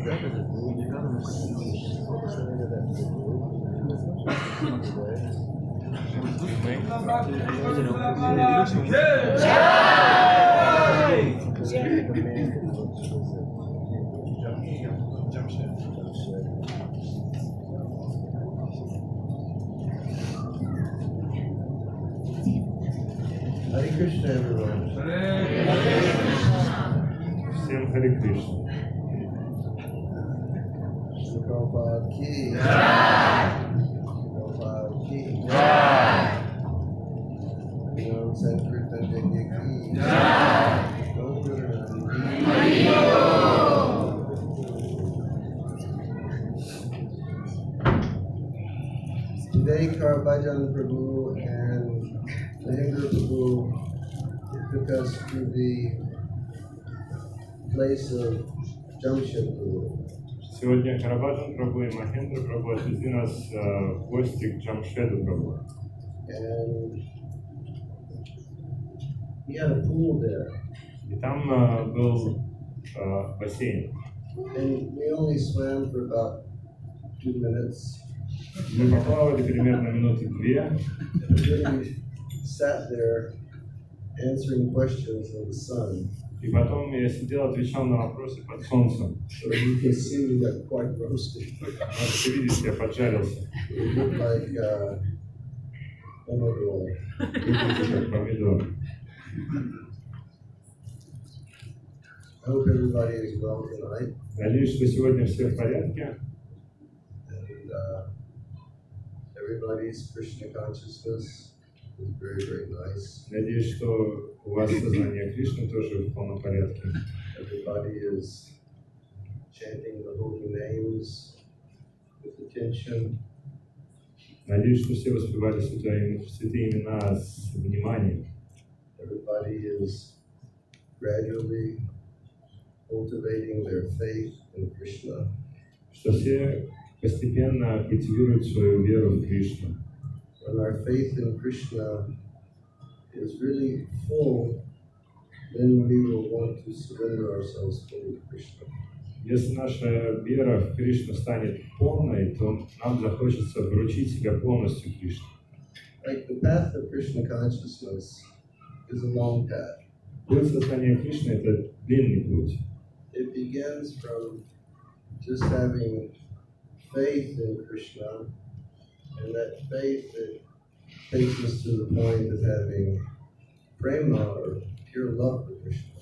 Hare Krishna, everyone. Всем Харе Кришна. Prabhupada ki. Prabhupada ki. Om Sankirtan Jaya ki. Today, Karbajan Prabhu and Mahendra Prabhu took us to the place of Jamshedpur. Сегодня Карабаджан Прабhu и Махендра Прабhu отвезли нас в гости к Джамшеду Прабhu. And he had a pool there. И там был бассейн. And we only swam for about 2 minutes. Мы поплавали примерно минуты 2. And then we sat there answering questions in the sun. И потом я сидел, отвечал на вопросы под солнцем. So you can see we got quite roasted. Можете видеть, я поджарился. We look like pomodoro. Как помидор. I hope everybody is well tonight. Надеюсь, что сегодня все в порядке. And everybody's Krishna consciousness is very, very nice. Надеюсь, что у вас сознание Кришны тоже в полном порядке. Everybody is chanting the holy names with attention. Надеюсь, что все воспевали святые имена с вниманием. Everybody is gradually cultivating their faith in Krishna. Что все постепенно культивируют свою веру в Кришну. When our faith in Krishna is really full, then we will want to surrender ourselves fully to Krishna. Если наша вера в Кришну станет полной, то нам захочется вручить себя полностью Кришне. Like the path of Krishna consciousness is a long path. Путь сознания Кришны – это длинный путь. It begins from just having faith in Krishna, and that faith that takes us to the point of having prema or pure love for Krishna.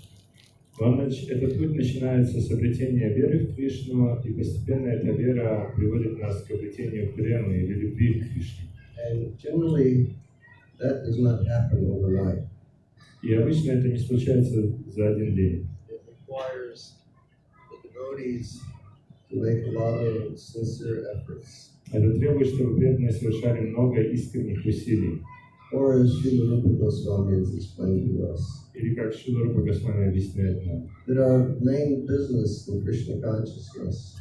Этот путь начинается с обретения веры в Кришну, и постепенно эта вера приводит нас к обретению премы или любви к Кришне. And generally, that does not happen overnight. И обычно это не случается за один день. It requires the devotees to make a lot of sincere efforts. Это требует, чтобы преданные совершали много искренних усилий. Or as Srila Rupa Goswami has explained to us, Или как Шрила Рупа Госвами объясняет нам, that our main business in Krishna consciousness,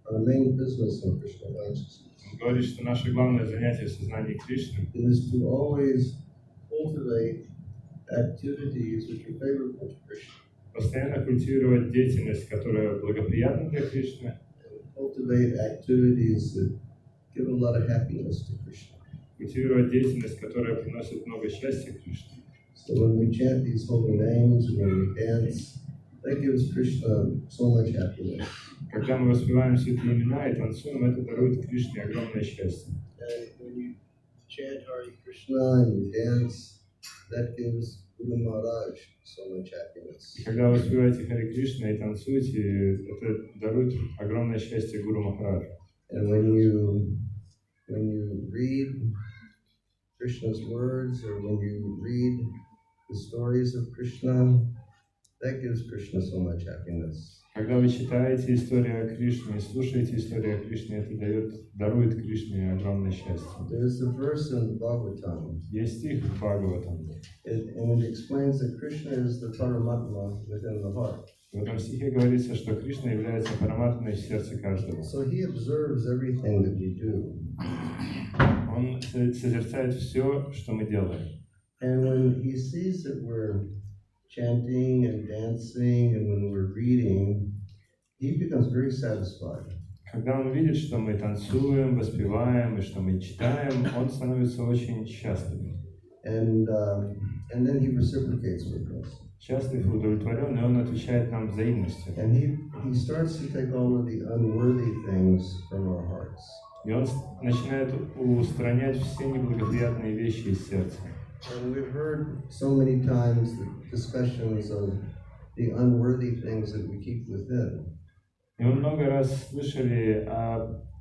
он говорит, что наше главное занятие в сознании Кришны is to always cultivate activities which are favorable to Krishna. Постоянно культивировать деятельность, которая благоприятна для Кришны, Cultivate activities that give a lot of happiness to Krishna. Культивировать деятельность, которая приносит много счастья Кришне. So when we chant these holy names and when we dance, that gives Krishna so much happiness. Когда мы воспеваем святые имена и танцуем, это дарует Кришне огромное счастье. And when you chant Hare Krishna and you dance, that gives Guru Maharaj so much happiness. И когда вы воспеваете Харе Кришна и танцуете, это дарует огромное счастье Гуру Махараджу. And when you read Krishna's words or when you read the stories of Krishna, that gives Krishna so much happiness. Когда вы читаете историю о Кришне и слушаете историю о Кришне, это дарует Кришне огромное счастье. There's a verse in Bhagavatam, Есть стих в Бхагаватам, and it explains that Krishna is the Paramatma within the heart. в этом стихе говорится, что Кришна является параматмой в сердце каждого. So he observes everything that we do. Он созерцает все, что мы делаем. And when he sees that we're chanting and dancing and when we're reading, he becomes very satisfied. Когда он видит, что мы танцуем, воспеваем и что мы читаем, он становится очень счастлив. And then he reciprocates with us. Счастлив и удовлетворен, и он отвечает нам взаимностью. And he starts to take all of the unworthy things from our hearts. И он начинает устранять все неблагоприятные вещи из сердца. And we've heard so many times the discussions of the unworthy things that we keep within. И мы много раз слышали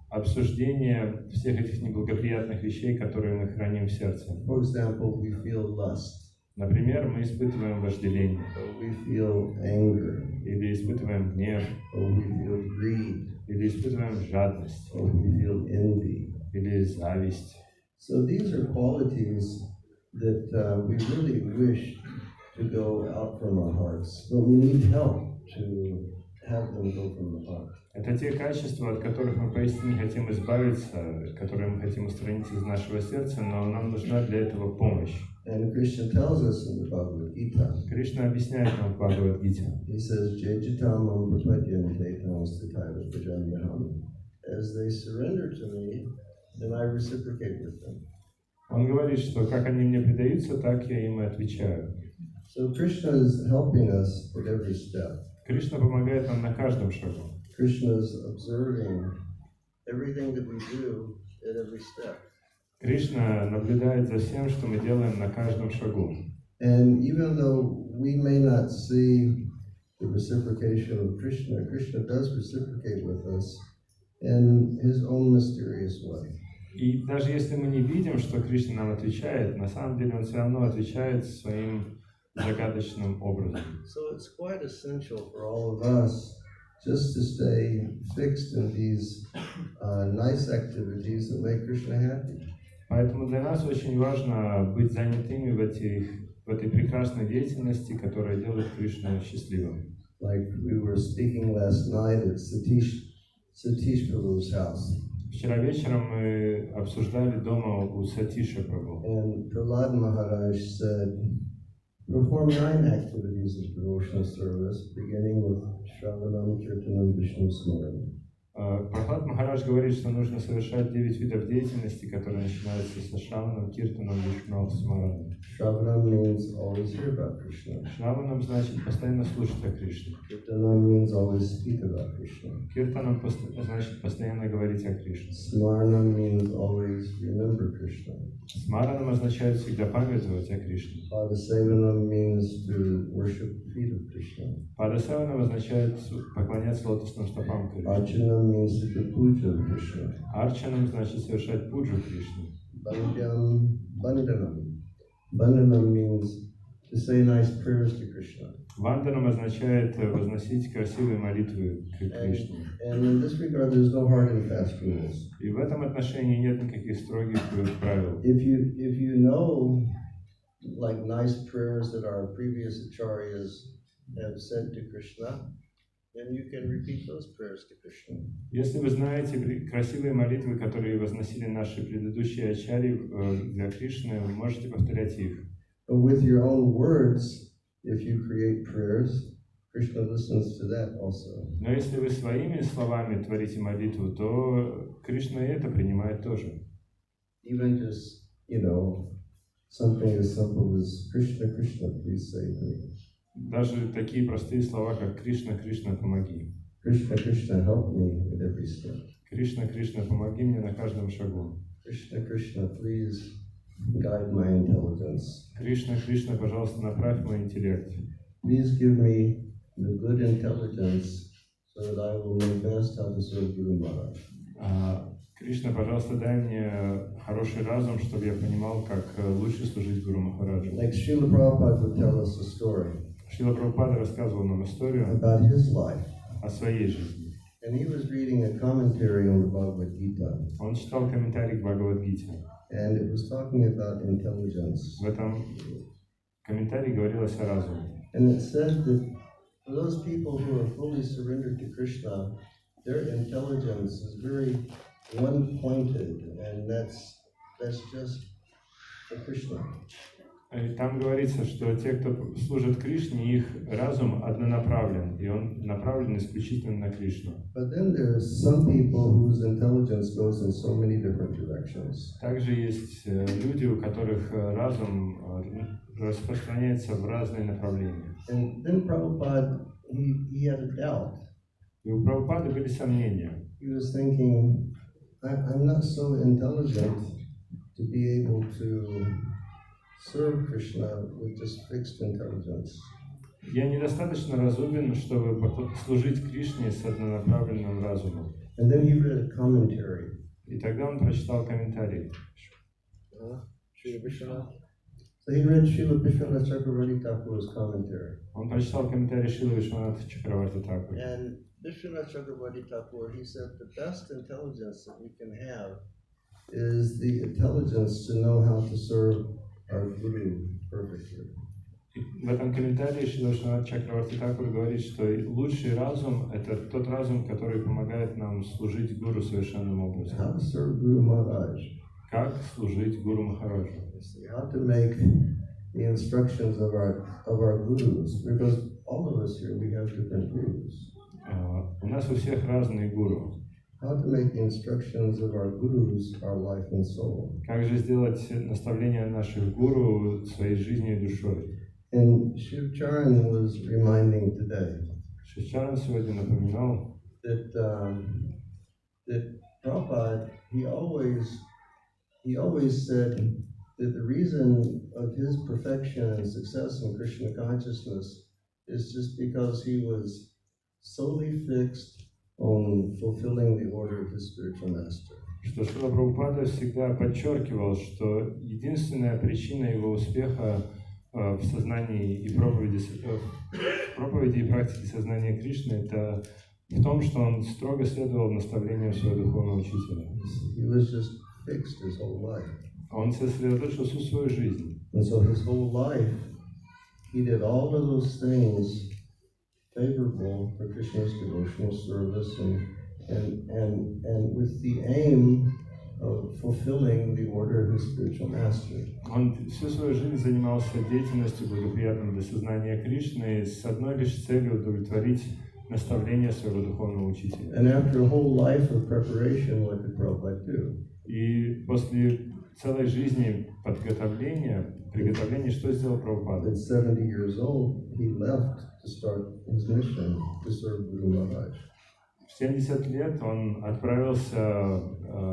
обсуждение всех этих неблагоприятных вещей, которые мы храним в сердце. For example, we feel lust. Например, мы испытываем вожделение, Or we feel anger. или испытываем гнев, Or we feel greed. или испытываем жадность, Or we feel envy. или зависть. So these are qualities that we really wish to go out from our hearts, but we need help to have them go from the heart. Это те качества, от которых мы поистине хотим избавиться, которые мы хотим устранить из нашего сердца, но нам нужна для этого помощь. And Krishna tells us in the Bhagavad Gita, Кришна объясняет нам в Бхагавад-гите. he says, Jejitamam prapadyantetam stitaiva prajanyaham. As they surrender to me, then I reciprocate with them. Он говорит, что как они мне предаются, так я им и отвечаю. So Krishna is helping us at every step. Кришна помогает нам на каждом шагу. Krishna is observing everything that we do at every step. Кришна наблюдает за всем, что мы делаем на каждом шагу. And even though we may not see the reciprocation of Krishna, Krishna does reciprocate with us in his own mysterious way. И даже если мы не видим, что Кришна нам отвечает, на самом деле он все равно отвечает своим загадочным образом. So it's quite essential for all of us just to stay fixed in these nice activities that make Krishna happy. Поэтому для нас очень важно быть занятыми в этой прекрасной деятельности, которая делает Кришну счастливым. Like we were speaking last night at Satish Prabhu's house. Вчера вечером мы обсуждали дома у Сатиша Прабху. And Prahlad Maharaj said, perform 9 activities of devotional service, beginning with Shravanam, Kirtanam, Vishnu Smaran. Прахлад Махарадж говорит, что нужно совершать 9 видов деятельности, которые начинаются со Шраваном, Киртаном, Вишну, Смараном. Shravanam means always hear about Krishna. Шраваном значит постоянно слушать о Кришне. Kirtanam means always speak about Krishna. Киртаном значит постоянно говорить о Кришне. Smaranam means always remember Krishna. Смараном означает всегда памятовать о Кришне. Padasevanam means to worship the feet of Krishna. Падасеванам означает поклоняться лотосным стопам Кришны. Archanam means to do puja of Krishna. Арчанам значит совершать пуджу Кришне. Bandhanam means to say nice prayers to Krishna. Ванданам означает возносить красивые молитвы к Кришне. And in this regard, there's no hard and fast rules. И в этом отношении нет никаких строгих правил. If you know, like nice prayers that our previous acharyas have said to Krishna, then you can repeat those prayers to Krishna. Если вы знаете красивые молитвы, которые возносили наши предыдущие ачарьи для Кришны, вы можете повторять их. But with your own words, if you create prayers, Krishna listens to that also. Но если вы своими словами творите молитву, то Кришна и это принимает тоже. Even just, something as simple as Krishna, Krishna, please save me. Даже такие простые слова, как Кришна, Кришна, помоги. Krishna, Krishna, help me at every step. Кришна, Кришна, помоги мне на каждом шагу. Krishna, Krishna, please guide my intelligence. Кришна, Кришна, пожалуйста, направь мой интеллект. Please give me the good intelligence so that I will know best how to serve Guru Maharaj. Кришна, пожалуйста, дай мне хороший разум, чтобы я понимал, как лучше служить Гуру Махараджу. Like Srila Prabhupada would tell us a story Шрила Прабхупада рассказывал нам историю about his life. о своей жизни. And he was reading a commentary on the Bhagavad Gita. Он читал комментарий к Бхагавад-гите. And it was talking about intelligence. В этом комментарии говорилось о разуме. And it said that for those people who are fully surrendered to Krishna, their intelligence is very one-pointed, and that's just for Krishna. Там говорится, что те, кто служит Кришне, их разум однонаправлен, и он направлен исключительно на Кришну. But then there's some people whose intelligence goes in so many different directions. Также есть люди, у которых разум распространяется в разные направления. And then Prabhupada, he had a doubt. И у Прабхупады были сомнения. He was thinking, I'm not so intelligent to be able to serve Krishna with just fixed intelligence. Я недостаточно разумен, чтобы служить Кришне с однонаправленным разумом. And then he read a commentary. И тогда он прочитал комментарий. So he read Srila Vishwanath Chakravarti Thakur's commentary. Он прочитал комментарий Шрилы Вишванатха Чакраварти Thakura. And Vishwanath Chakravarti Thakur, he said the best intelligence that we can have is the intelligence to know how to serve our Guru perfectly. В этом комментарии Шрила Вишванатха Чакраварти Thakura говорит, что лучший разум – это тот разум, который помогает нам служить Гуру совершенным образом. How to serve Guru Maharaj. Как служить Гуру Махараджу. How to make the instructions of our gurus, because all of us here, we have different gurus. У нас у всех разные гуру. How to make the instructions of our gurus our life and soul. Как же сделать наставления наших гуру своей жизнью и душой? And Shiv Charan was reminding today Шичаран сегодня напоминал, that Prabhupada, he always said that the reason of his perfection and success in Krishna consciousness is just because he was solely fixed on fulfilling the order of his spiritual master. что Шрила Прабхупада всегда подчеркивал, что единственная причина его успеха в сознании и проповеди и практике сознания Кришны – это в том, что он строго следовал наставлениям своего духовного учителя. He was just fixed his whole life. Он сосредоточил всю свою жизнь. And so his whole life, he did all of those things favorable for Krishna's devotional service and with the aim of fulfilling the order of his spiritual master. Он всю свою жизнь занимался деятельностью, благоприятной для сознания Кришны, с одной лишь целью удовлетворить наставления своего духовного учителя. And after a whole life of preparation, what did Prabhupada do? И после целой жизни приготовления, что сделал Прабхупада? At 70 years old, he left to start his mission to serve Guru Maharaj. В 70 лет он отправился,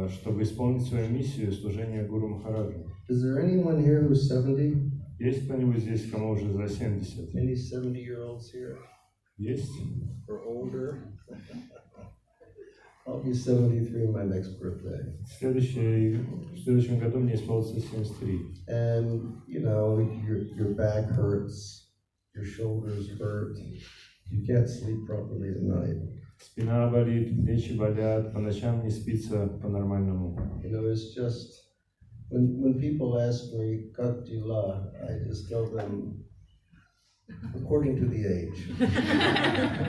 чтобы исполнить свою миссию служения Гуру Махараджу. Is there anyone here who's 70? Есть кто-нибудь здесь, кому уже за 70? Any 70-year-olds here? Есть? Or older? I'll be 73 my next birthday. В следующем году мне исполнится 73. And, you know, your back hurts, your shoulders hurt, you can't sleep properly at night. Спина болит, плечи болят, по ночам не спится по-нормальному. You know, it's just, when people ask me, как дела, I just tell them, according to the age.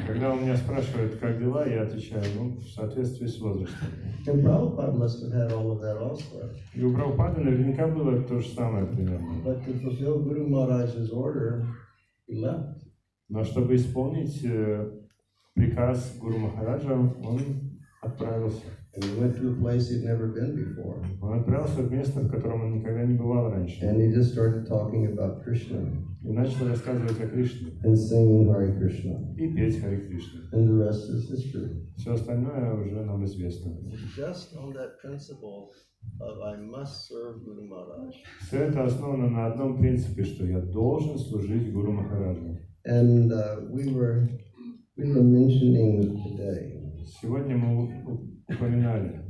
Когда у меня спрашивают, как дела, я отвечаю, в соответствии с возрастом. And Prabhupada must have had all of that also. И у Прабхупады наверняка было то же самое примерно. But to fulfill Guru Maharaj's order, he left. Но чтобы исполнить приказ Гуру Махараджа, он отправился. And he went to a place he'd never been before. Он отправился в место, в котором он никогда не бывал раньше. And he just started talking about Krishna. И начал рассказывать о Кришне. And singing Hare Krishna. И петь Харе Кришна. And the rest is history. Все остальное уже нам известно. Just on that principle of I must serve Guru Maharaj. Все это основано на одном принципе, что я должен служить Гуру Махараджу. And we were mentioning today. Сегодня мы упоминали.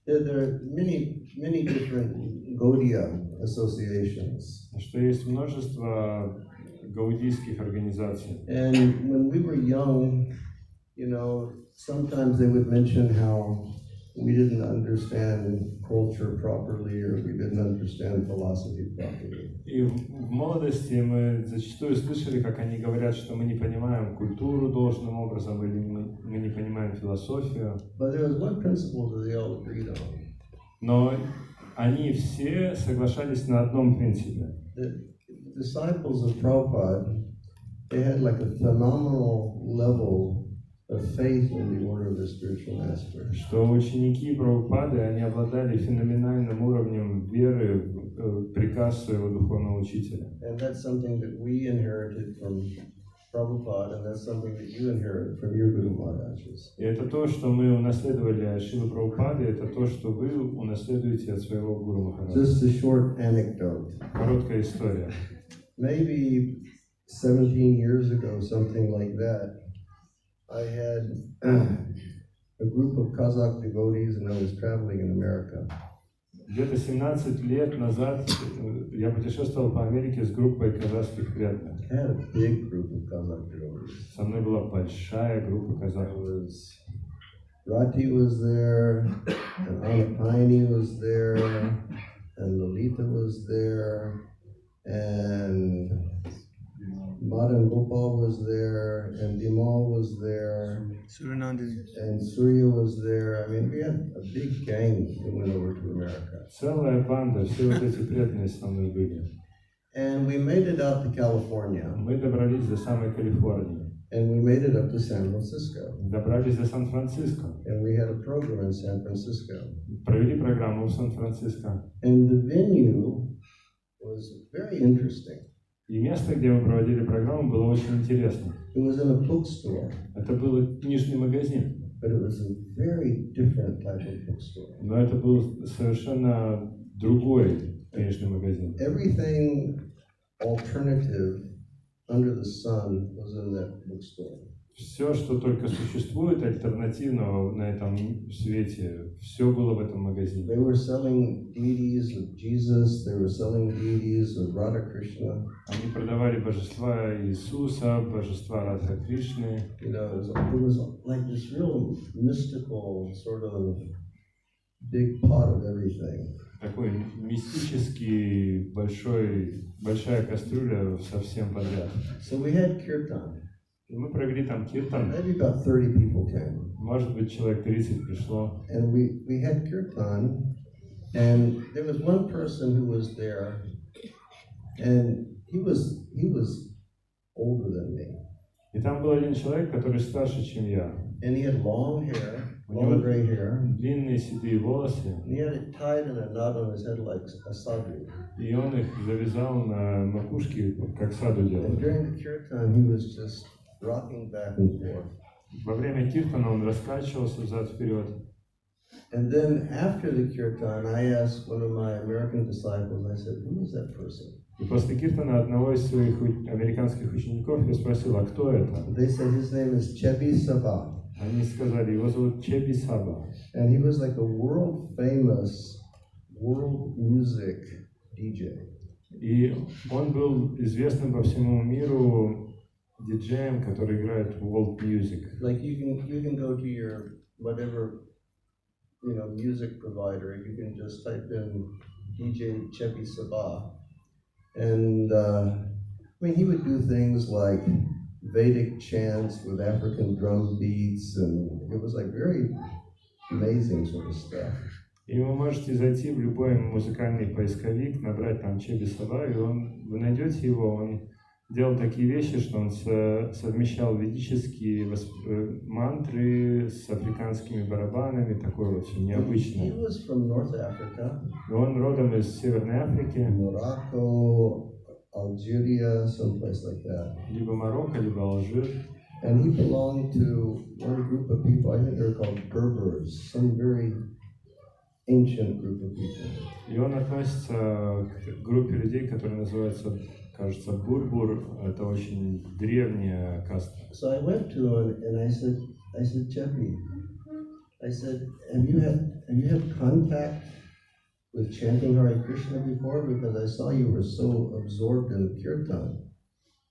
There are many different Gaudiya associations. Что есть множество гаудийских организаций. And when we were young, you know, sometimes they would mention how we didn't understand culture properly or we didn't understand philosophy properly. И в молодости мы зачастую слышали, как они говорят, что мы не понимаем культуру должным образом или мы не понимаем философию. But there was one principle that they all agreed on. Но они все соглашались на одном принципе. disciples of Prabhupada, they had like a phenomenal level of faith in the order of the spiritual master. Что ученики Прабхупады, они обладали феноменальным уровнем веры в приказ своего духовного учителя. And that's something that we inherited from Prabhupada, and that's something that you inherited from your Guru Maharajas. И это то, что мы унаследовали от Шрилы Прабхупады, это то, что вы унаследуете от своего Гуру Махараджа. Just a short anecdote. Короткая история. Maybe 17 years ago, something like that, I had a group of Kazakh devotees, and I was traveling in America. Где-то 17 лет назад я путешествовал по Америке с группой казахских преданных. I had a big group of Kazakh devotees. Со мной была большая группа казахов. Rati was there, and Anapayani was there, and Lolita was there, and Madan Gopal was there, and Dimal was there, and Surya was there. I mean, we had a big gang that went over to America. Целая банда, все вот эти преданные со мной были. And we made it out to California. Мы добрались до самой Калифорнии. And we made it up to San Francisco. Добрались до Сан-Франциско. And we had a program in San Francisco. Провели программу в Сан-Франциско. And the venue was very interesting. И место, где мы проводили программу, было очень интересно. It was in a bookstore. Это был книжный магазин. But it was a very different type of bookstore. Но это был совершенно другой книжный магазин. Everything alternative under the sun was in that bookstore. Все, что только существует альтернативного на этом свете, все было в этом магазине. They were selling deities of Jesus. They were selling deities of Radha Krishna. Они продавали божества Иисуса, божества Радха Кришны. You know, it was like this real mystical sort of big pot of everything. Такой мистический большая кастрюля со всем подряд. So we had kirtan. И мы провели там киртан. Maybe about 30 people came. Может быть, человек 30 пришло. And we had kirtan, and there was one person who was there, and he was older than me. И там был один человек, который старше, чем я. And he had long hair, long gray hair. Длинные седые волосы. And he had it tied in a knot on his head like a sadhu. И он их завязал на макушке, как саду And делал. during the kirtan, he was just rocking back and forth. Во время киртана он раскачивался взад-вперед. And then after the kirtan, I asked one of my American disciples, I said, who is that person? И после киртана одного из своих американских учеников я спросил, а кто это? They said his name is Chebi Sabha. Они сказали, его зовут Чеби Саба. And he was like a world famous world music DJ. И он был известным по всему миру диджеем, который играет world music. Like you can go to your whatever music provider, you can just type in DJ Chebi Sabha. And he would do things like Vedic chants with African drum beats, and it was like very amazing sort of stuff. И вы можете зайти в любой музыкальный поисковик, набрать там Чеби Саба, и вы найдете его. Он делал такие вещи, что он совмещал ведические мантры с африканскими барабанами, такое очень необычное. He was from North Africa. Он родом из Северной Африки. Morocco, Algeria, someplace like that. Либо Марокко, либо Алжир. And he belonged to one group of people, I think they're called Berbers, some very ancient group of people. И он относится к группе людей, которые называются, кажется, Бурбур. Это очень древняя каста. So I went to him and I said, Chepi, I said, have you had contact with chanting Hare Krishna before? Because I saw you were so absorbed in kirtan.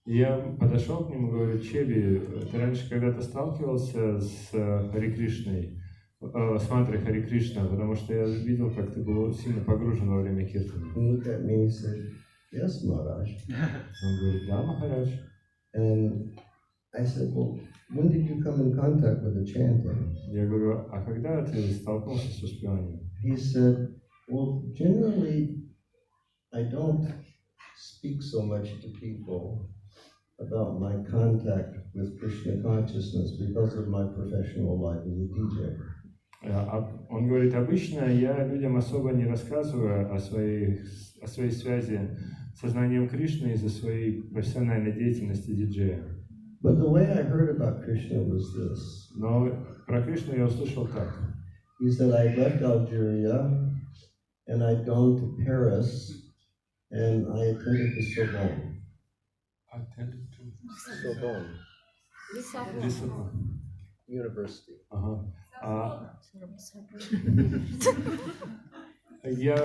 Я подошел к нему и говорю, Чеби, ты раньше когда-то сталкивался с Харе Кришной, с мантрой Харе Кришна, потому что я видел, как ты был сильно погружен во время киртана. He looked at me and said, yes, Maharaj. Он говорит, да, Махарадж. And I said, well, when did you come in contact with the chanting? Я говорю, а когда ты столкнулся с успеванием? He said, well, generally, I don't speak so much to people about my contact with Krishna consciousness because of my professional life as a DJ. Он говорит, обычно я людям особо не рассказываю о своей связи с сознанием Кришны из-за своей профессиональной деятельности диджея. But the way I heard about Krishna was this. Но про Кришну я услышал так. He said, I left Algeria and I'd gone to Paris and I attended the Sorbonne. Sorbonne University. Я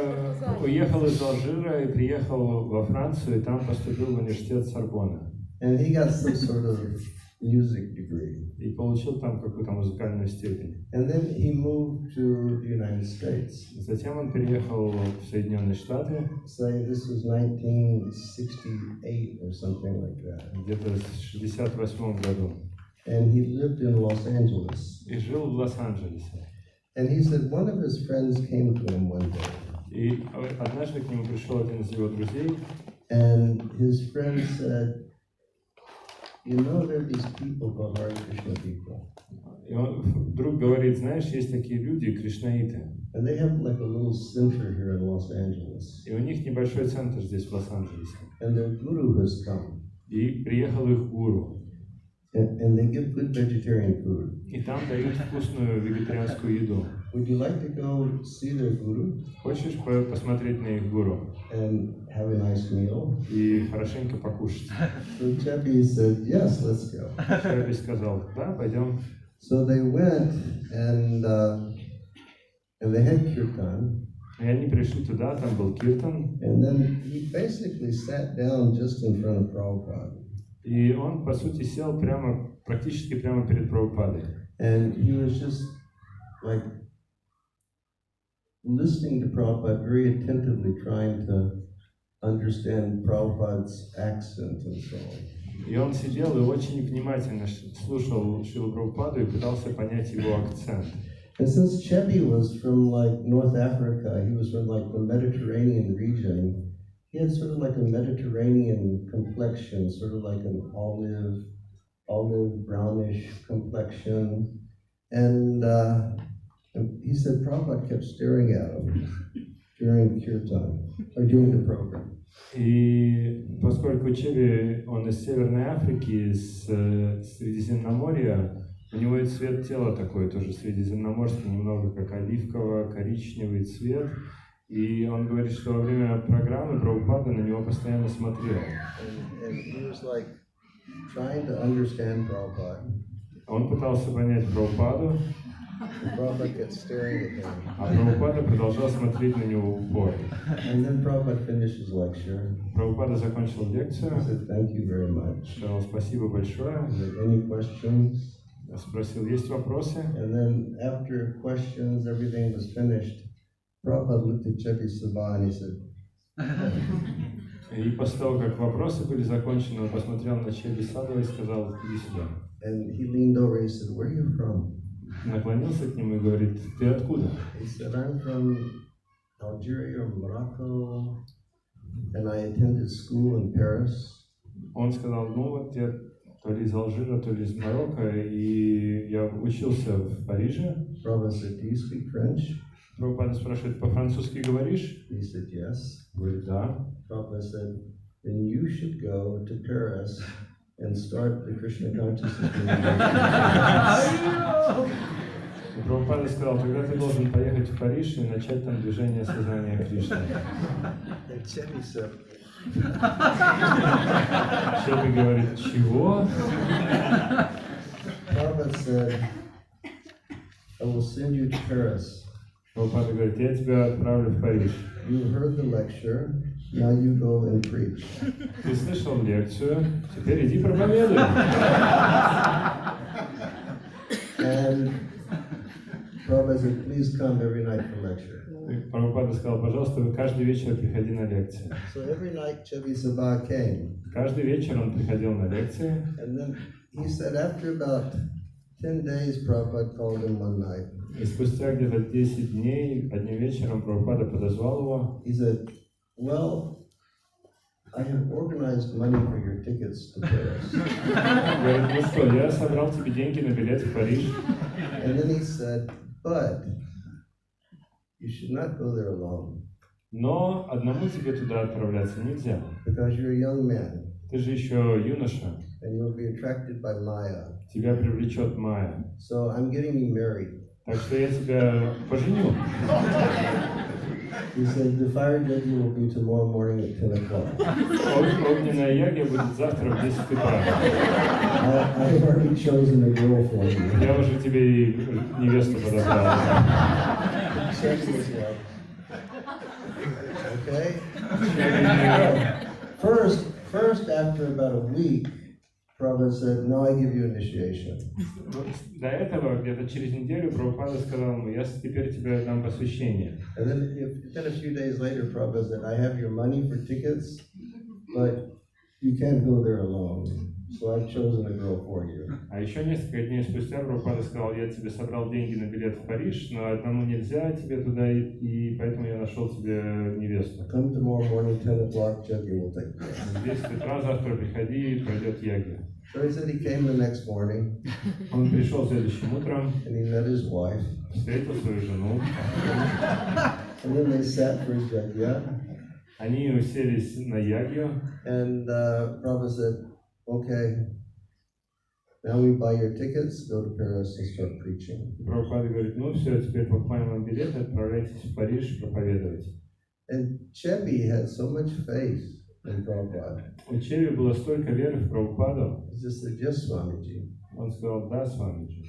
уехал из Алжира и приехал во Францию, и там поступил в университет Сорбонна. And he got some sort of music degree. И получил там какую-то музыкальную степень. And then he moved to the United States. Затем он переехал в Соединенные Штаты. Say this was 1968 or something like that. Где-то в 68 году. And he lived in Los Angeles. И жил в Лос-Анджелесе. And he said one of his friends came to him one day. И однажды к нему пришел один из его друзей. And his friend said, you know, there are these people called Hare Krishna people. И он вдруг говорит, знаешь, есть такие люди, кришнаиты. And they have like a little center here in Los Angeles. И у них небольшой центр здесь, в Лос-Анджелесе. And their guru has come. И приехал их гуру. And they give good vegetarian food. И там дают вкусную вегетарианскую еду. Would you like to go see their guru? Хочешь посмотреть на их гуру? And have a nice meal? И хорошенько покушать. So Chubby said, yes, let's go. Чаби сказал, да, пойдем. So they went and they had kirtan. И они пришли туда, там был киртан. And then he basically sat down just in front of Prabhupada. И он, по сути, сел практически прямо перед Прабхупадой. And he was just like listening to Prabhupada very attentively, trying to understand Prabhupada's accent and so on. И он сидел и очень внимательно слушал Шрилу Прабхупаду и пытался понять его акцент. And since Chubby was from like North Africa, he was from like the Mediterranean region. He had sort of like a Mediterranean complexion, sort of like an olive brownish complexion. And he said Prabhupada kept staring at him during kirtan, or during the program. И поскольку Чеби, он из Северной Африки, из Средиземноморья, у него и цвет тела такой тоже средиземноморский, немного как оливково-коричневый цвет. И он говорит, что во время программы Прабхупада на него постоянно смотрел. And he was like trying to understand Prabhupada. Он пытался понять Прабхупаду, Prabhupada kept staring at him. а Прабхупада продолжал смотреть на него в упор. And then Prabhupada finished his lecture. Прабхупада закончил лекцию. He said, thank you very much. Сказал спасибо большое. Is there any questions? Спросил, есть вопросы? And then after questions, everything was finished. Prabhupada looked at Chubby Sabha and he said, И после того, как вопросы были закончены, он посмотрел на Чеби Саду и сказал, иди сюда. and he leaned over and he said, where are you from? Наклонился к нему и говорит, ты откуда? He said, I'm from Algeria or Morocco, and I attended school in Paris. Он сказал, ну вот я то ли из Алжира, то ли из Марокко, и я учился в Париже. Prabhupada said, do you speak French? Прабхупада спрашивает, по-французски говоришь? He said, yes. Говорит, да. Prabhupada said, then you should go to Paris and start the Krishna consciousness movement. И Прабхупада сказал, тогда ты должен поехать в Париж и начать там движение сознания Кришны. And Chubby said, Чеби говорит, чего? Prabhupada said, I will send you to Paris. Прабхупада говорит, я тебя отправлю в Париж. You heard the lecture, now you go and preach. Ты слышал лекцию, теперь иди проповедуй. And Prabhupada said, please come every night for lecture. Прабхупада сказал, пожалуйста, вы каждый вечер приходи на лекции. So every night Chubby Sabha came. Каждый вечер он приходил на лекции. And then he said after about 10 days, Prabhupada called him one night. И спустя где-то 10 дней, одним вечером Прабхупада подозвал его. He said, well, I have organized money for your tickets to Paris. Говорит, ну что, я собрал тебе деньги на билет в Париж. And then he said, but you should not go there alone. Но одному тебе туда отправляться нельзя. Because you're a young man. Ты же еще юноша. And you'll be attracted by Maya. Тебя привлечет Майя. So I'm getting you married. Так что я тебя поженю. He said, the fire judgment will be tomorrow morning at 10 o'clock. Огненная ягия будет завтра в 10 утра. I have already chosen a girl for you. Я уже тебе и невесту подобрал. Check this out. Okay? First, after about a week, Prabhupada said, no, I give you initiation. До этого, где-то через неделю, Прабхупада сказал ему, я теперь тебе дам посвящение. And then a few days later, Prabhupada said, I have your money for tickets, but you can't go there alone. So I've chosen a girl for you. А еще несколько дней спустя Прабхупада сказал, я тебе собрал деньги на билет в Париж, но одному нельзя тебе туда, и поэтому я нашел тебе невесту. Come tomorrow morning, 10 o'clock, Jaggi will take place. В 10 утра завтра приходи, пройдет ягия. So he said he came the next morning. Он пришел следующим утром, And he met his wife. встретил свою жену. And then they sat for his yagya. Они уселись на ягью. And Prabhupada said, okay, now we buy your tickets, go to Paris and start preaching. Прабхупада говорит, ну все, теперь покупаем вам билеты, отправляйтесь в Париж проповедовать. And Chebi had so much faith in Prabhupada. У Чеви было столько веры в Прабхупаду. He just said, yes, Swamiji. Он сказал, да, Свамиджи.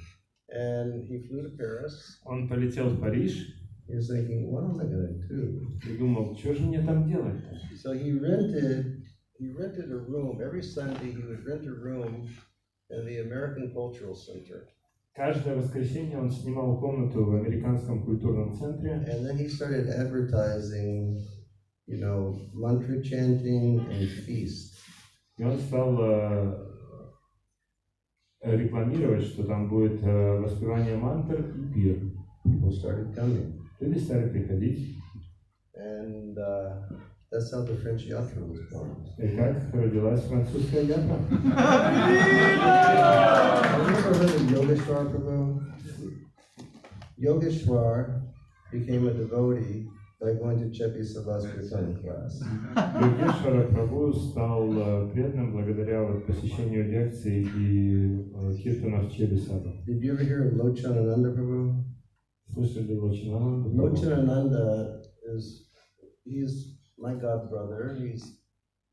And he flew to Paris. Он полетел в Париж. He was thinking, what am I going to do? И думал, что же мне там делать-то? So he rented a room. Every Sunday he would rent a room in the American Cultural Center. Каждое воскресенье он снимал комнату в американском культурном центре. And then he started advertising, mantra chanting and feast. И он стал рекламировать, что там будет воспевание мантр и пир. People started coming. Люди стали приходить. And that's how the French Yatra was born. И как родилась французская ятра. Have you ever heard of Yogeshwar Prabhu? Yogeshwar became a devotee by going to Chepi Sabha's Kirtan class. Йогешвара Прабhu стал преданным благодаря посещению лекций и киртанов Чеби Саба. Did you ever hear of Lochanananda Prabhu? Слышали Лочанананду? Lochanananda he's my god brother. He's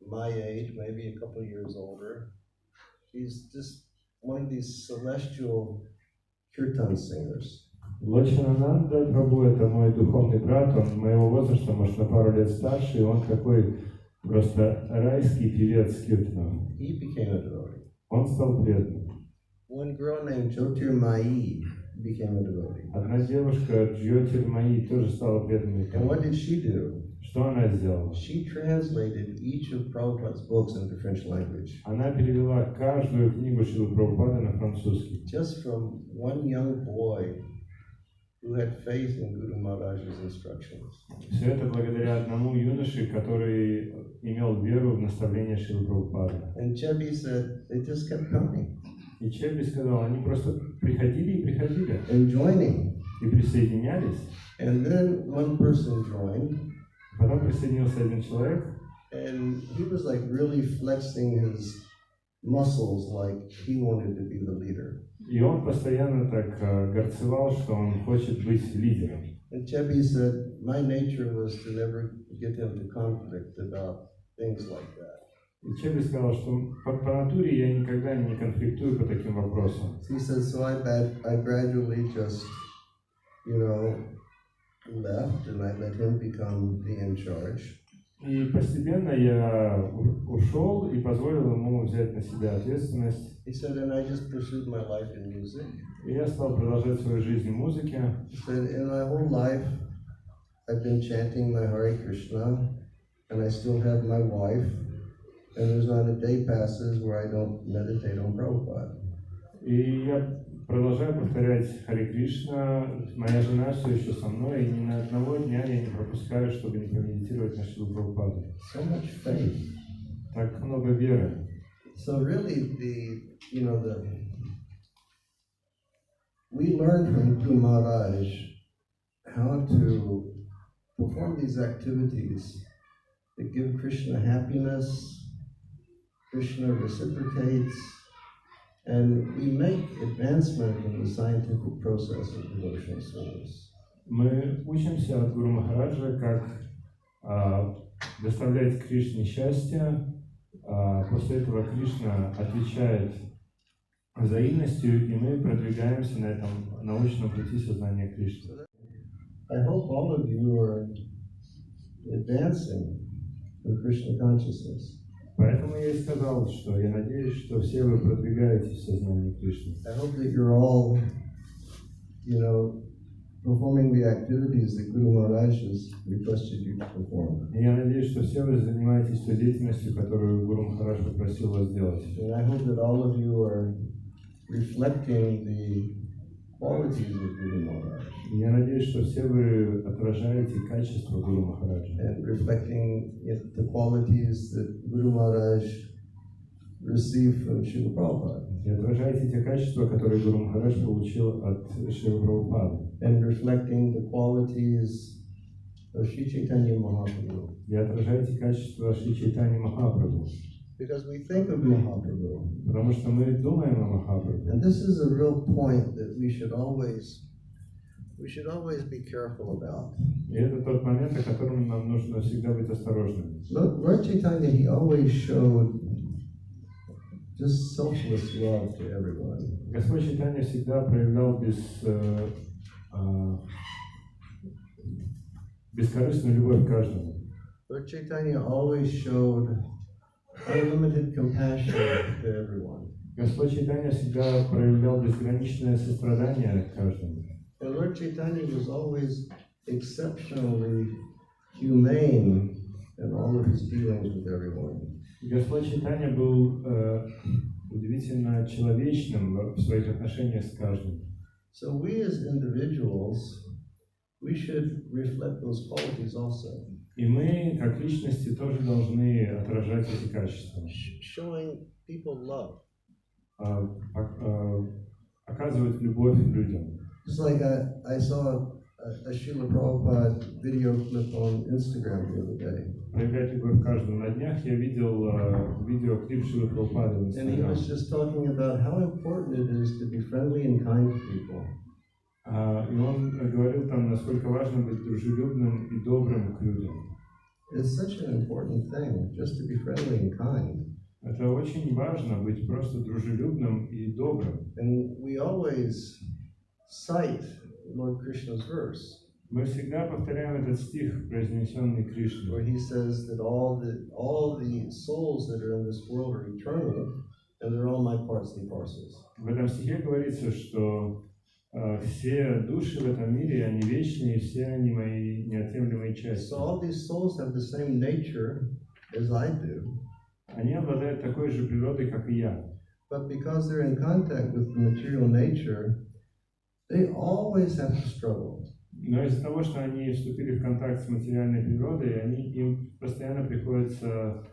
my age, maybe a couple years older. He's just one of these celestial kirtan singers. Лочанананда Прабhu — это мой духовный брат, он моего возраста, может, на пару лет старше, и он такой просто райский певец киртанов. He became a devotee. Он стал преданным. One girl named Jyotirmayi became a devotee. Одна девушка, Джьотирмаи, тоже стала преданной. And what did she do? Что она сделала? She translated each of Prabhupada's books into French language. Она перевела каждую книгу Шрилы Прабхупады на французский. Just from one young boy who had faith in Guru Maharaj's instructions. Все это благодаря одному юноше, который имел веру в наставление Шрилы Прабхупады. And Chebi said they just kept coming. И Чеби сказал, они просто приходили и приходили. And joining. И присоединялись. And then one person joined. Потом присоединился один человек. And he was like really flexing his muscles like he wanted to be the leader. И он постоянно так горцевал, что он хочет быть лидером. And Chebi said, my nature was to never get into conflict about things like that. И Чеби сказал, что по натуре я никогда не конфликтую по таким вопросам. He said, so I gradually just, left and I let him become the in charge. И постепенно я ушел и позволил ему взять на себя ответственность. He said, and I just pursued my life in music. И я стал продолжать свою жизнь в музыке. He said, in my whole life, I've been chanting my Hare Krishna, and I still have my wife, and there's not a day passes where I don't meditate on Prabhupada. И я продолжаю повторять Харе Кришна, моя жена все еще со мной, и ни на одного дня я не пропускаю, чтобы не помедитировать на Шрилу Прабхупаду. So much faith. так много веры. So really, we learn from Guru Maharaj how to perform these activities that give Krishna happiness, Krishna reciprocates, and we make advancement in the scientific process of devotional service. Мы учимся от Гуру Махараджа, как доставлять Кришне счастье. После этого Кришна отвечает взаимностью, и мы продвигаемся на этом научном пути сознания Кришны. I hope all of you are advancing in Krishna consciousness. Поэтому я и сказал, что я надеюсь, что все вы продвигаетесь в сознании Кришны. I hope that you're all, performing the activities that Guru Maharaj has requested you to perform. И я надеюсь, что все вы занимаетесь той деятельностью, которую Гуру Махарадж попросил вас сделать. And I hope that all of you are reflecting the qualities of Guru Maharaj. И я надеюсь, что все вы отражаете качество Гуру Махараджа. And reflecting the qualities that Guru Maharaj received from Srila Prabhupada. И отражаете те качества, которые Гуру Махарадж получил от Шрилы Прабхупады. And reflecting the qualities of Sri Chaitanya Mahaprabhu. И отражаете качества Шри Чайтани Махапрабху. Because we think of Mahaprabhu. Потому что мы думаем о Махапрабху. And this is a real point that we should always be careful about. И это тот момент, о котором нам нужно всегда быть осторожными. Lord Chaitanya, he always showed just selfless love to everyone. Господь Чайтанья всегда проявлял бескорыстную любовь к каждому. Lord Chaitanya always showed unlimited compassion to everyone. Господь Чайтанья всегда проявлял безграничное сострадание к каждому. And Lord Chaitanya was always exceptionally humane in all of his dealings with everyone. Господь Чайтанья был удивительно человечным в своих отношениях с каждым. So we as individuals, we should reflect those qualities also. И мы, как личности, тоже должны отражать эти качества. Showing people love. Оказывать любовь людям. Just like I saw a Srila Prabhupada video clip on Instagram the other day. Проявлять любовь каждому. На днях я видел видеоклип Шрилы Прабхупады в And he Instagram. was just talking about how important it is to be friendly and kind to people. И он говорил там, насколько важно быть дружелюбным и добрым к людям. It's such an important thing, just to be friendly and kind. Это очень важно, быть просто дружелюбным и добрым. And we always cite Lord Krishna's verse, Мы всегда повторяем этот стих, произнесенный where Кришной, he says that all the souls that are in this world are eternal, and they're all my parts and parcels. В этом стихе говорится, что все души в этом мире, они вечные, и все они мои неотъемлемые части. So all these souls have the same nature as I do. Они обладают такой же природой, как и я. But because they're in contact with the material nature, they always have to struggle. Но из-за того, что они вступили в контакт с материальной природой, им постоянно приходится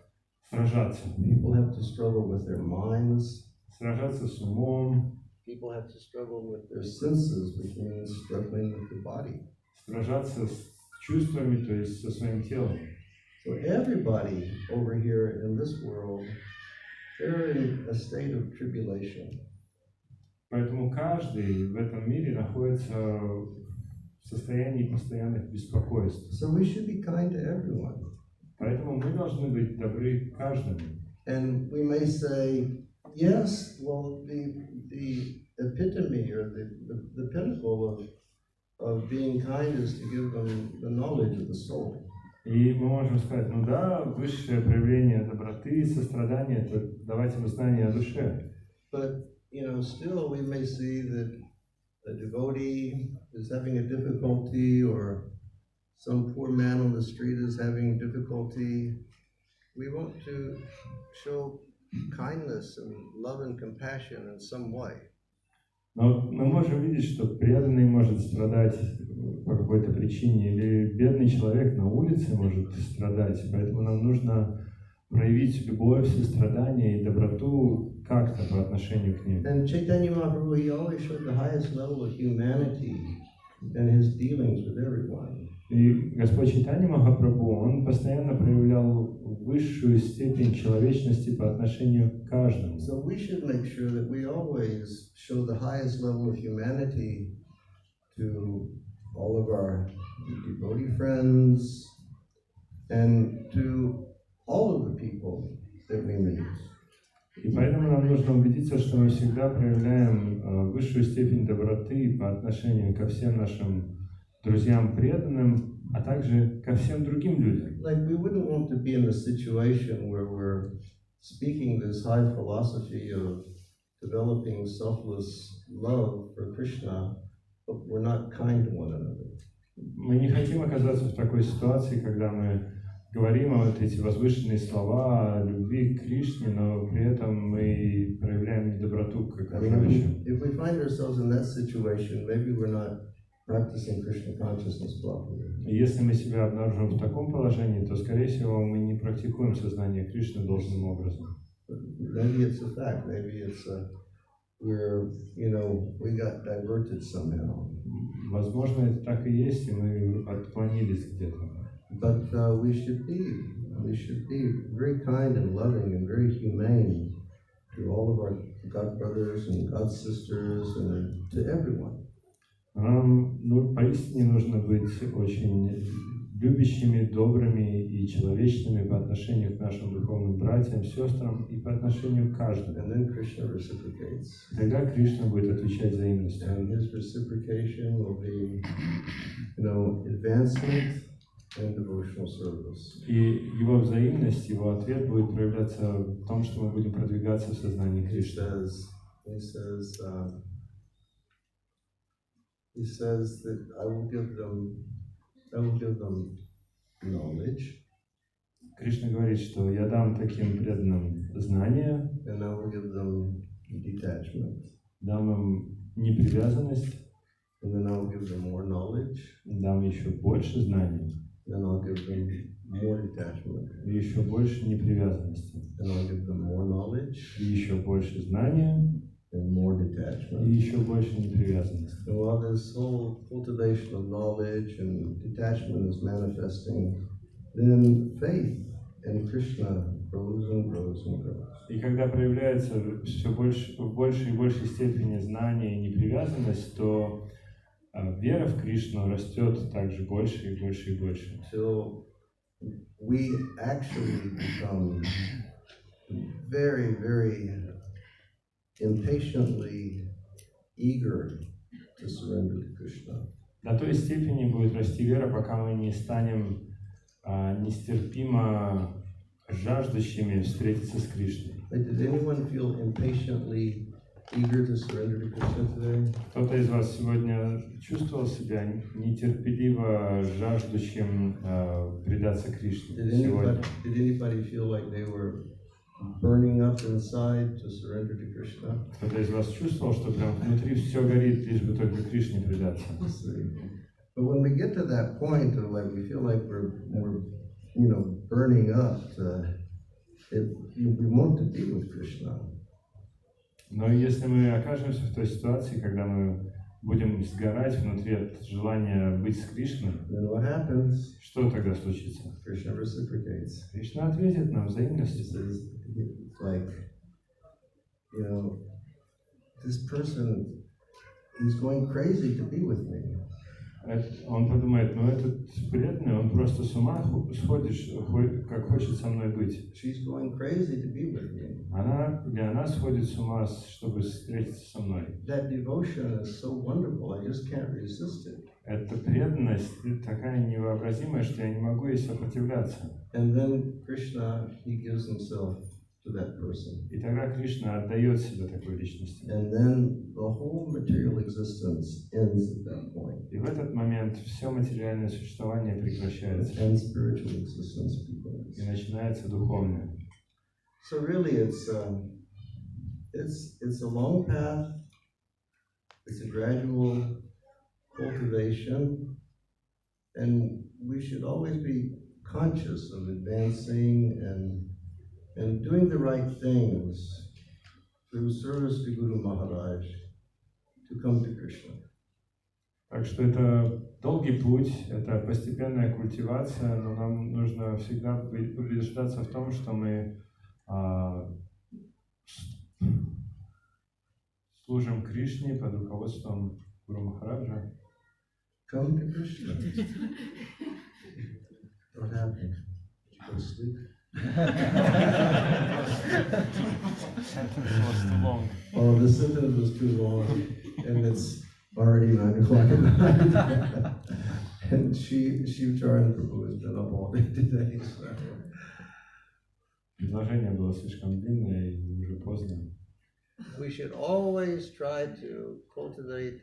сражаться. People have to struggle with their minds. Сражаться с умом, People have to struggle with their senses, which means struggling with the body. сражаться с чувствами, то есть со своим телом. So everybody over here in this world, they're in a state of tribulation. Поэтому каждый в этом мире находится в состоянии постоянных беспокойств. So we should be kind to everyone. Поэтому мы должны быть добры к каждому. And we may say, yes, well, the epitome or the pinnacle of being kind is to give them the knowledge of the soul. И мы можем сказать, ну да, высшее проявление доброты и сострадания – это давать им знания о душе. But, still we may see that a devotee is having a difficulty, or some poor man on the street is having difficulty. We want to show kindness and love and compassion in some way. Но мы можем видеть, что преданный может страдать по какой-то причине, или бедный человек на улице может страдать, поэтому нам нужно проявить любовь, сострадание и доброту как-то по отношению к ним. And Chaitanya Mahaprabhu, he always showed the highest level of humanity in his dealings with everyone. И Господь Чайтанья Махапрабху, он постоянно проявлял высшую степень человечности по отношению к каждому. So we should make sure that we always show the highest level of humanity to all of our devotee friends and to all of the people that we meet. И поэтому нам нужно убедиться, что мы всегда проявляем высшую степень доброты по отношению ко всем нашим друзьям преданным, а также ко всем другим людям. Like we wouldn't want to be in a situation where we're speaking this high philosophy of developing selfless love for Krishna, but we're not kind to one another. Мы не хотим оказаться в такой ситуации, когда мы говорим вот эти возвышенные слова о любви к Кришне, но при этом мы проявляем недоброту к окружающим. If we find ourselves in that situation, maybe we're not practicing Krishna consciousness properly. И если мы себя обнаружим в таком положении, то, скорее всего, мы не практикуем сознание Кришны должным образом. Maybe it's a fact. Maybe it's we got diverted somehow. Возможно, это так и есть, и мы отклонились где-то. But we should be very kind and loving and very humane to all of our God brothers and God sisters and to everyone. Нам поистине нужно быть очень любящими, добрыми и человечными по отношению к нашим духовным братьям, сестрам и по отношению к каждому. And then Krishna reciprocates. Тогда Кришна будет отвечать взаимностью. And his reciprocation will be, advancement and devotional service. И его взаимность, его ответ будет проявляться в том, что мы будем продвигаться в сознании Кришны. He says that I will give them knowledge. Кришна говорит, что я дам таким преданным знания, and I will give them detachment. Дам им непривязанность, And then I will give them more knowledge. Дам еще больше знаний. Then I'll give them more detachment. И еще больше непривязанности. And I'll give them more knowledge. И еще больше знания. And more detachment. И еще больше непривязанности. And while this whole cultivation of knowledge and detachment is manifesting, then faith in Krishna grows and grows and grows. И когда проявляется все больше, в большей и большей степени знание и непривязанность, то вера в Кришну растет также больше и больше и больше. Till we actually become very, very impatiently eager to surrender to Krishna. До той степени будет расти вера, пока мы не станем нестерпимо жаждущими встретиться с Кришной. Did anyone feel impatiently eager to surrender to Krishna today? Кто-то из вас сегодня чувствовал себя нетерпеливо жаждущим предаться Кришне сегодня? Did anybody feel like they were burning up inside to surrender to Krishna? Кто-то из вас чувствовал, что прям внутри все горит, лишь бы только Кришне предаться? But when we get to that point of like we feel like we're burning up, we want to be with Krishna. Но если мы окажемся в той ситуации, когда мы будем сгорать внутри от желания быть с Кришной, then what happens? Что тогда случится? Krishna reciprocates. Кришна ответит нам взаимностью. It's like, this person, he's going crazy to be with me. Он подумает, этот преданный, он просто с ума сходит, как хочет со мной быть. She's going crazy to be with me. Она сходит с ума, чтобы встретиться со мной. That devotion is so wonderful, I just can't resist it. Эта преданность такая невообразимая, что я не могу ей сопротивляться. And then Krishna, he gives himself to that person. И тогда Кришна отдает себя такой личности. And then the whole material existence ends at that point. И в этот момент все материальное существование прекращается. And spiritual existence begins. И начинается духовное. So really, it's a long path. It's a gradual cultivation, and we should always be conscious of advancing and and doing the right things through service to Guru Maharaj to come to Krishna. Так что это долгий путь, это постепенная культивация, но нам нужно всегда убеждаться в том, что мы служим Кришне под руководством Гуру Махараджа. Come to Krishna. What happened? Did you go to sleep? Sentence was too long. Oh, the sentence was too long, and it's already 9 o'clock at night. And Shiv Charan Prabhu has been up all day today. So. Предложение было слишком длинное и уже поздно. We should always try to cultivate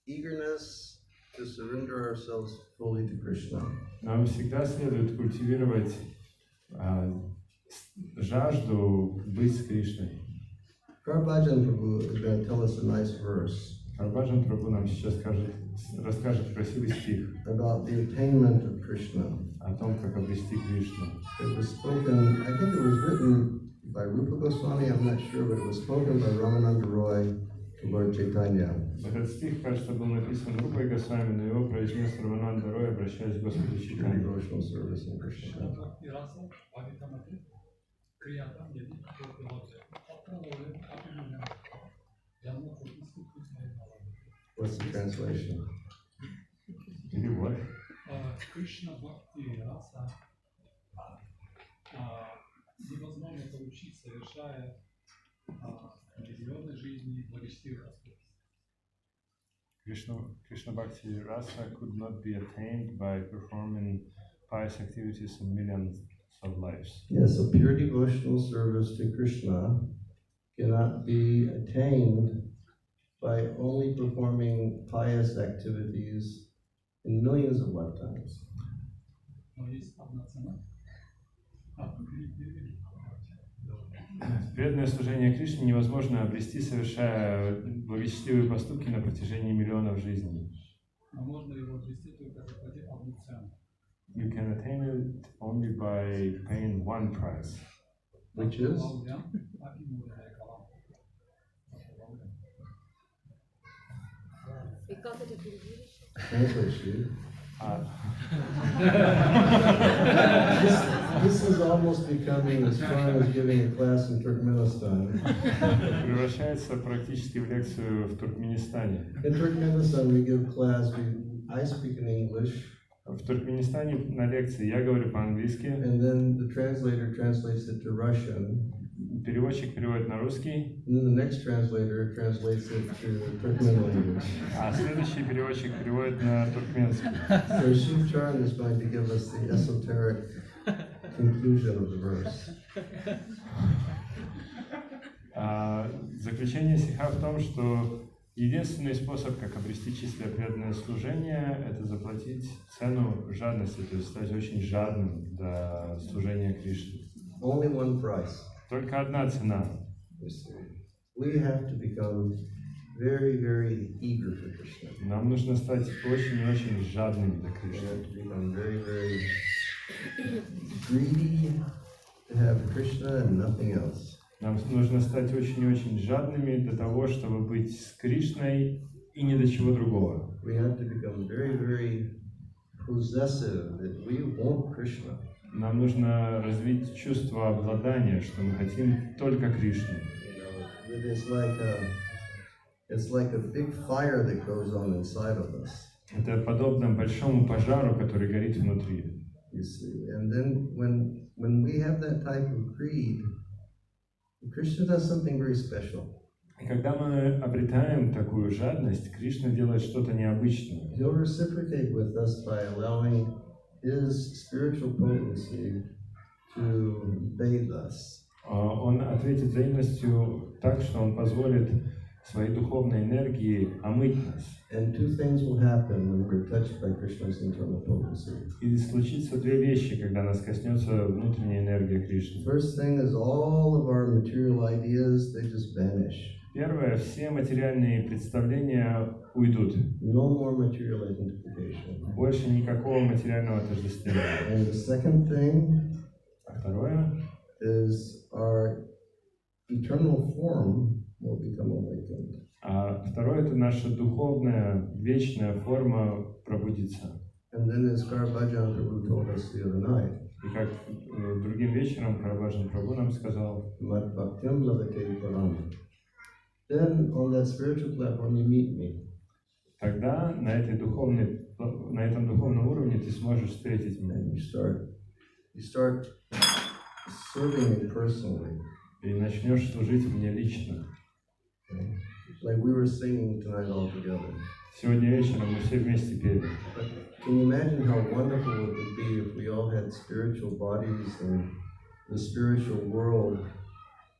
eagerness to surrender ourselves fully to Krishna. Нам всегда следует культивировать жажду быть с Кришной. Karabhajan Prabhu is going to tell us a nice verse Карабхаджан Прабху нам сейчас расскажет красивый стих about the attainment of Krishna. о том, как обрести Кришну. It was spoken, I think it was written by Rupa Goswami, I'm not sure, but it was spoken by Ramananda Roy to Lord Chaitanya. Этот стих, кажется, был написан Рупой Госвами, но его произнес Равананда Рой, обращаясь к Господу Чайтанье. Devotional service in Krishna. What's the translation? Перевод. Кришна Бхакти Раса невозможно получить, совершая определенной жизни благочестивых поступков. Krishna Bhakti Rasa could not be attained by performing pious activities in millions of lives. Yes, a pure devotional service to Krishna cannot be attained by only performing pious activities in millions of lifetimes. Но есть одна цена. Преданное служение Кришне невозможно обрести, совершая благочестивые поступки на протяжении миллионов жизней. Но можно его обрести только заплатив одну цену. You can attain it only by paying one price, Which is? И как это переводишь? Translation. This is almost becoming as fun as giving a class in Turkmenistan. превращается практически в лекцию в Туркменистане. In Turkmenistan, we give class. I speak in English. В Туркменистане на лекции я говорю по-английски, And then the translator translates it to Russian. переводчик переводит на русский, And then the next translator translates it to Turkmen language. а следующий переводчик переводит на туркменский. So Shiv Charan is going to give us the esoteric conclusion of the verse. Заключение стиха в том, что единственный способ, как обрести чистое преданное служение, это заплатить цену жадности, то есть стать очень жадным до служения Кришне. Only one price. Только одна цена. We have to become very, very eager for Krishna. Нам нужно стать очень-очень жадными до We Кришны. have to become very, very greedy to have Krishna and nothing else. Нам нужно стать очень-очень жадными до того, чтобы быть с Кришной и ни до чего другого. We have to become very, very possessive that we want Krishna. Нам нужно развить чувство обладания, что мы хотим только Кришну. That it's like a big fire that goes on inside of us. Это подобно большому пожару, который горит внутри. You see, and then when we have that type of greed, Krishna does something very special. И когда мы обретаем такую жадность, Кришна делает что-то необычное. He'll reciprocate with us by allowing his spiritual potency to bathe us. Он ответит взаимностью так, что он позволит своей духовной энергии омыть нас. And two things will happen when we're touched by Krishna's internal potency. И случится две вещи, когда нас коснется внутренняя энергия Кришны. First thing is all of our material ideas, they just vanish. Первое, все материальные представления уйдут. No more material identification. Больше никакого материального отождествления. And the second thing, А второе, is our eternal form will become awakened. это наша духовная, вечная форма пробудится. And then as Karabhajan Prabhu told us the other night, И как другим вечером Карабаджан Прабhu нам сказал, Mat Bhaktyam Lavate Param. Then on that spiritual platform you meet me. тогда на этом духовном уровне ты сможешь встретить меня. And you start serving me personally. И начнешь служить мне лично. Okay? Like we were singing tonight all together. Сегодня вечером мы все вместе пели. But can you imagine how wonderful it would be if we all had spiritual bodies in the spiritual world,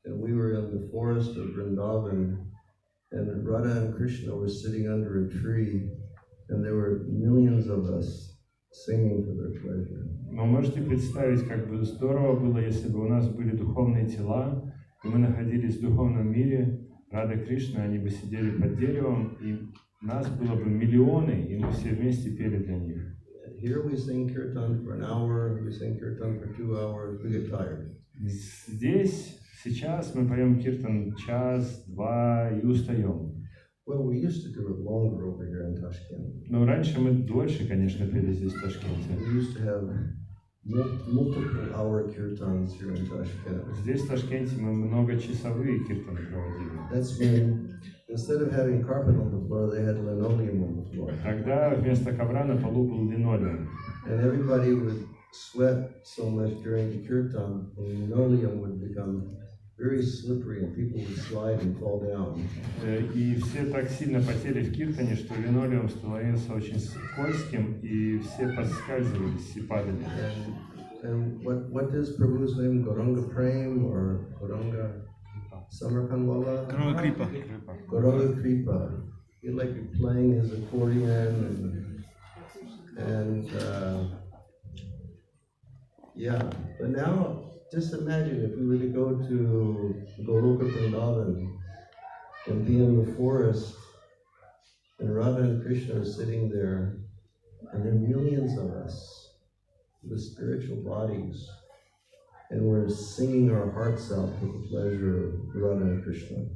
and we were in the forest of Vrindavan, and Radha and Krishna were sitting under a tree, and there were millions of us singing for their pleasure. Но можете представить, как бы здорово было, если бы у нас были духовные тела, и мы находились в духовном мире, Рада Кришна, они бы сидели под деревом, и нас было бы миллионы, и мы все вместе пели для них. Here we sing kirtan for an hour, we sing kirtan for 2 hours, we get tired. Здесь, сейчас мы поем киртан час, два и устаем. Well, we used to do it longer over here in Tashkent. Но раньше мы дольше, конечно, пели здесь, в Ташкенте. We used to have multiple hour kirtans here in Tashkent. Здесь, в Ташкенте, мы многочасовые киртаны проводили. That's when, instead of having carpet on the floor, they had linoleum on the floor. Тогда вместо ковра на полу был линолеум. And everybody would sweat so much during the kirtan, the linoleum would become very slippery and people would slide and fall down. И все так сильно потели в киртане, что линолеум становился очень скользким, и все подскальзывались и падали. And what is Prabhu's name? Gauranga Prem or Gauranga Samarkandwala? Gauranga Kripa. Gauranga Kripa. He'd like be playing his accordion and yeah. But now, just imagine if we were to go to Goloka Vrindavan and be in the forest, and Radha and Krishna are sitting there, and there are millions of us with spiritual bodies, and we're singing our hearts out for the pleasure of Radha and Krishna.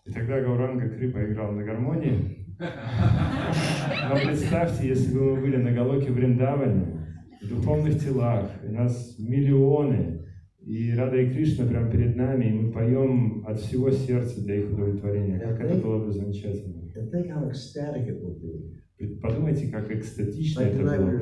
И тогда Гауранга Крипа играл на гармонии. Но представьте, если бы мы были на Галоке Вриндаване, в духовных телах, и нас миллионы, и Рада и Кришна прямо перед нами, и мы поем от всего сердца для их удовлетворения. Как это было бы замечательно. Подумайте, как экстатично это было бы.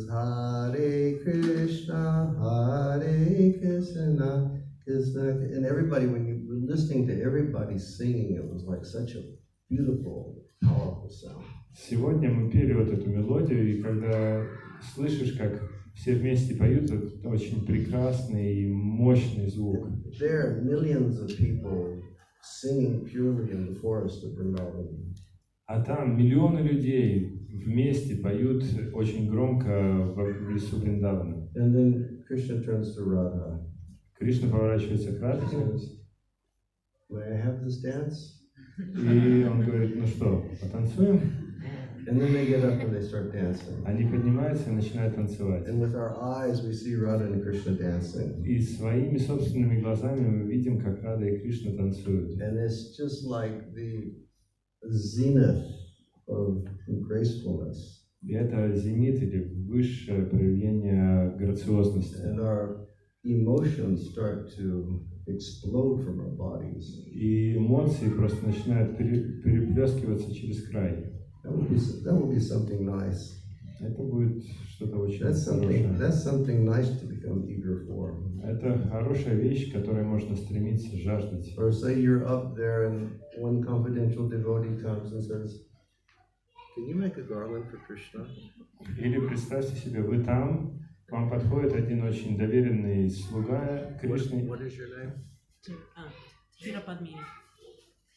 Hare Krishna, Hare Krishna, Krishna, and everybody, when you were listening to everybody singing, it was like such a beautiful, powerful sound. Сегодня мы пели вот эту мелодию, и когда слышишь, как все вместе поют, это очень прекрасный и мощный звук. There are millions of people singing purely in the forest of Vrindavan. А там миллионы людей вместе поют очень громко в лесу Вриндавана. And then Krishna turns to Radha. Кришна поворачивается к Радхе. May I have this dance? И он говорит, ну что, потанцуем? And then they get up and they start dancing. Они поднимаются и начинают танцевать. And with our eyes we see Radha and Krishna dancing. И своими собственными глазами мы видим, как Рада и Кришна танцуют. And it's just like the zenith of gracefulness. И это зенит или высшее проявление грациозности. And our emotions start to explode from our bodies. И эмоции просто начинают переплескиваться через край. That would be something nice. Это будет что-то очень That's хорошее. something nice to become eager for. Это хорошая вещь, к которой можно стремиться, жаждать. Or say you're up there and one confidential devotee comes and says, "Can you make a garland for Krishna?" Или представьте себе, вы там, к вам подходит один очень доверенный слуга Кришны. What is your name? Hira Padmini.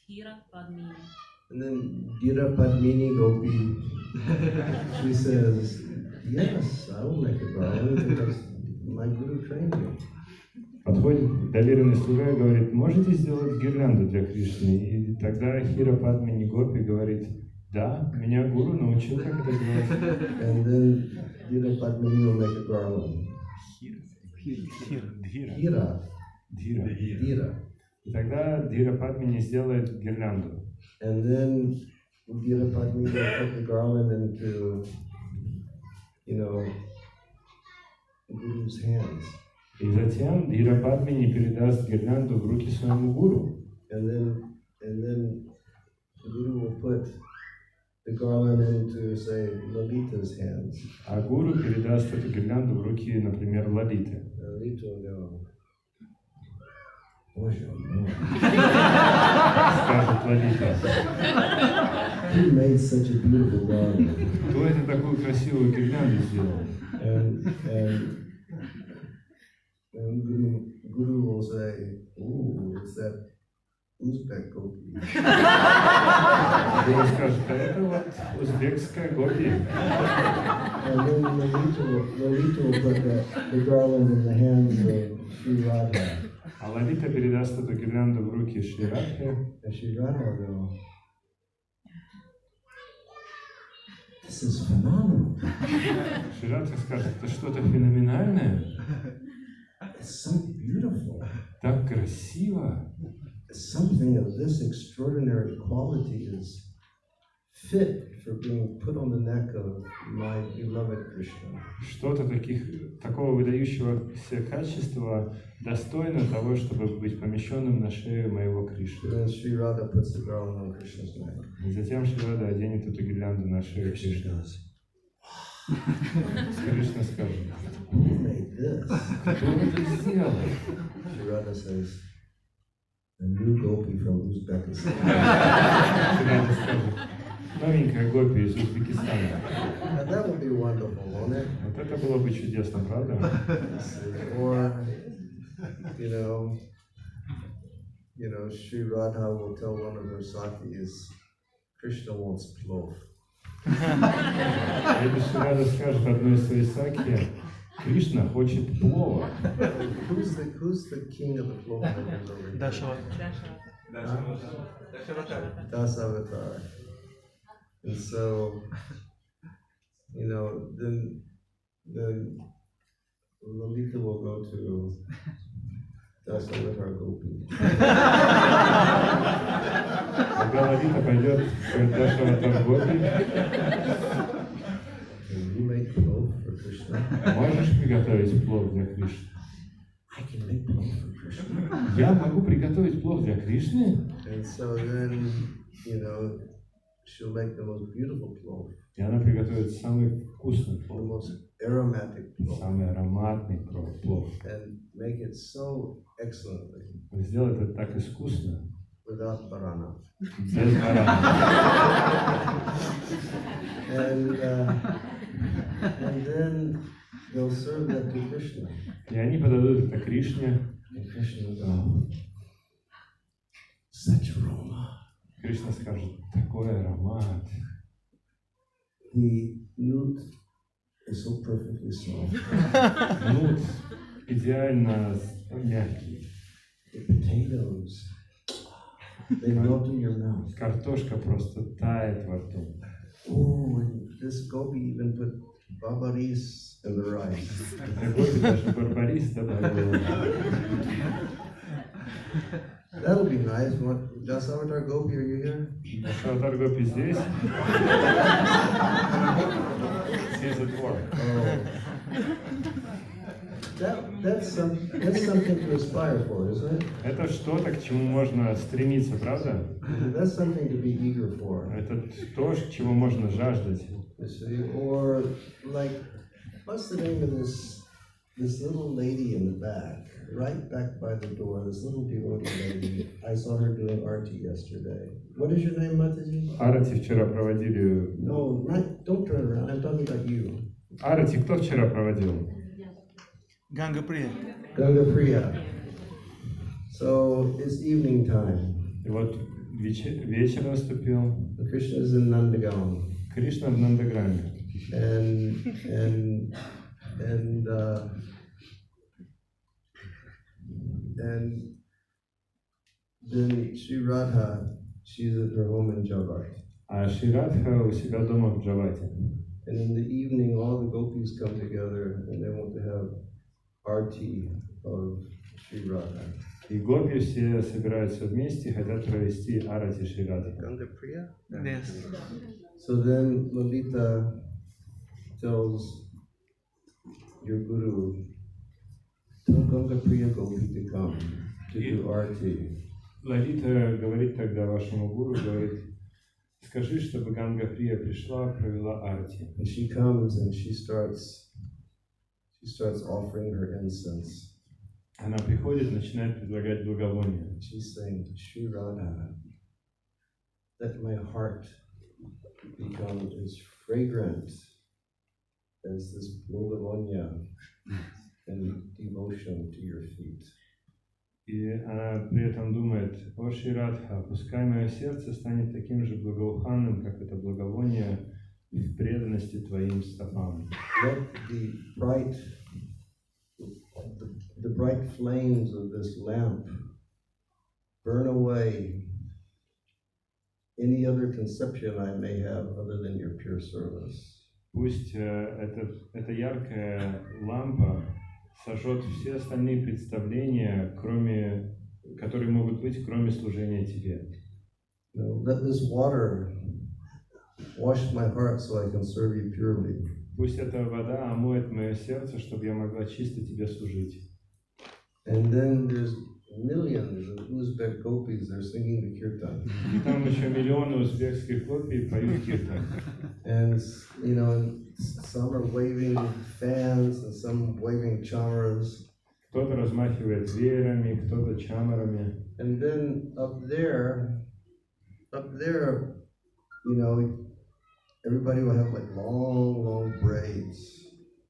Hira Padmini. And then Gira Padmini Gopi, she says, "Yes, I will make a garland because my guru trained me." Подходит доверенный слуга и говорит, можете сделать гирлянду для Кришны? И тогда Хира Падмини Гопи говорит, да, меня гуру научил, как это делать. And then Gira Padmini will make a garland. Дхира. Hira, Дхира. Hira. И тогда Дхира Падмини сделает гирлянду. And then Hira Padmi will put the garland into, Guru's hands. И затем Дхира Падмини передаст гирлянду в руки своему гуру. And then the Guru will put the garland into, say, Lalita's hands. А гуру передаст эту гирлянду в руки, например, Лалиты. Lalita will go, Bоже мой. Скажет Лалита. Who made such a beautiful garland? Кто это такую красивую гирлянду сделал? And Guru will say, "Ooh, it's that Uzbek gopi." Гуру скажет, а это вот узбекская гопи. And then Lalita will put the garland in the hands of Sri Radha. А Лалита передаст эту гирлянду в руки Шри Радхи. And Sri Radha will go, "This is phenomenal. Шри Радха скажет, это что-то феноменальное, It's so beautiful. так красиво. Something of this extraordinary quality is fit for being put on the neck of my beloved Krishna." Что-то такого выдающегося качества достойно того, чтобы быть помещенным на шею моего Кришны. And then Sri Radha puts the garland on Krishna's neck. И затем Шри Рада оденет эту гирлянду на шею Кришны. Кришна скажет, Who made this? кто это сделал? Sri Radha says, "A new gopi from Uzbekistan." Шри Рада скажет, новенькая гопи из Узбекистана. And that would be wonderful, won't it? Вот это было бы чудесно, правда? Or, Sri Radha will tell one of her sakis, "Krishna wants plov." Или Шри Рада скажет одной из своей саки, Кришна хочет плова. Who's the king of the plov makers over here? Dasavatar. And so, then Lalita will go to Dasavatar Gopi. Когда Лалита пойдет к Дашаватар Гопи, Can you make plov for Krishna? можешь приготовить плов для Кришны? I can make plov for Krishna. Я могу приготовить плов для Кришны? And so then, she'll make the most beautiful plov, И она приготовит самый вкусный the плов, most aromatic plov, самый ароматный плов. and make it so excellently Сделать это так искусно, without barana. без барана. And then they'll serve that to Krishna. И они подадут это Кришне. And Krishna will go, "Such aroma." Кришна скажет, такой аромат. The nut is so perfectly soft. Нут идеально мягкий. The potatoes, they melt in your mouth. Картошка просто тает во рту. Oh, and this gopi even put babaris in the rice. Гопи даже барбарис добавил. That'll be nice. Dasavatar Gopi, are you here? Дашаватар Гопи здесь? He's at work. That's something to aspire for, isn't it? Это что-то, к чему можно стремиться, правда? That's something to be eager for. Это то, чего можно жаждать. You see, or like, what's the name of this little lady in the back, right back by the door? This little devotee lady. I saw her doing arti yesterday. What is your name, Mataji? Арати вчера проводили. No, don't turn around. I'm talking about you. Арати кто вчера проводил? Ganga Priya. Ganga Priya. So it's evening time. И вот вечер наступил. Krishna is in Nandagaon. Кришна в Нандаграме. And then Sri Radha, she's at her home in Javat. А Шри Радха у себя дома в Джавате. And in the evening, all the gopis come together and they want to have arti of Sri Radha. И гопи все собираются вместе и хотят провести арати Шри Радхи. Ganga Priya? Yes. So then Lalita tells your guru, tell Ganga Priya Gopi to come to do arti. Лалита говорит тогда вашему гуру, говорит, скажи, чтобы Ганга Прия пришла, провела арти. And she comes and she starts offering her incense. Она приходит, начинает предлагать благовония. She's saying, Shri Radha, let my heart become as fragrant as this благовония in devotion to your feet. И она при этом думает, о Шри Радха, пускай мое сердце станет таким же благоуханным, как это благовоние в преданности твоим стопам. Let the bright flames of this lamp burn away any other conception I may have other than your pure service. Пусть эта яркая лампа сожжет все остальные представления, которые могут быть, кроме служения тебе. Let this water wash my heart so I can serve you purely. Пусть эта вода омоет мое сердце, чтобы я могла чисто тебе служить. And then there's millions of Uzbek gopis, they're singing the kirtan. И там еще миллионы узбекских гопи поют киртан. And, and some are waving fans and some waving chamaras. Кто-то размахивает веерами, кто-то чамарами. And then up there, everybody will have like long braids.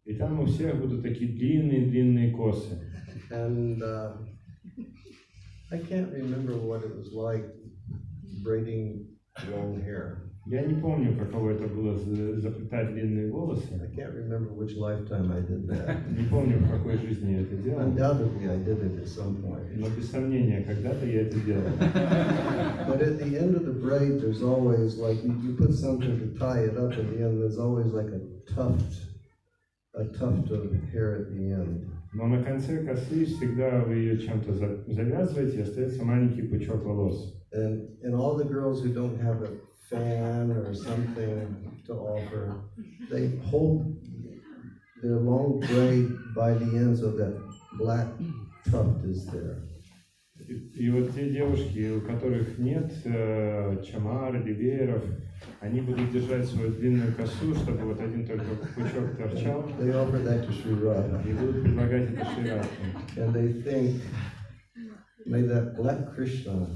И там у всех будут такие длинные косы. And I can't remember what it was like braiding long hair. Я не помню, каково это было заплетать длинные волосы. I can't remember which lifetime I did that. Не помню, в какой жизни я это делал. Undoubtedly, I did it at some point. Но без сомнения, когда-то я это делал. But at the end of the braid, there's always like you put something to tie it up. At the end, there's always like a tuft of hair at the end. Но на конце косы всегда вы ее чем-то завязываете, и остается маленький пучок волос. And all the girls who don't have a fan or something to offer, they hold their long braid by the end so that black tuft is there. И вот те девушки, у которых нет чамар или вееров, они будут держать свою длинную косу, чтобы вот один только пучок торчал. They offer that to Sri Radha. И будут предлагать это Шри Радхе. And they think, may that black Krishna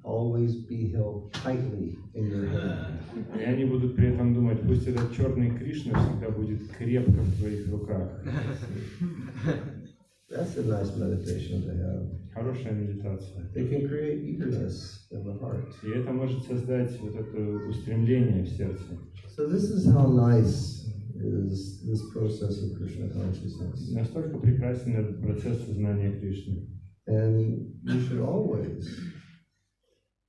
always be held tightly in your hand. И они будут при этом думать, пусть этот черный Кришна всегда будет крепко в твоих руках. That's a nice meditation to have. Хорошая медитация. It can create eagerness in the heart. И это может создать вот это устремление в сердце. So this is how nice is this process of Krishna consciousness. Настолько прекрасен этот процесс сознания Кришны. And you should always,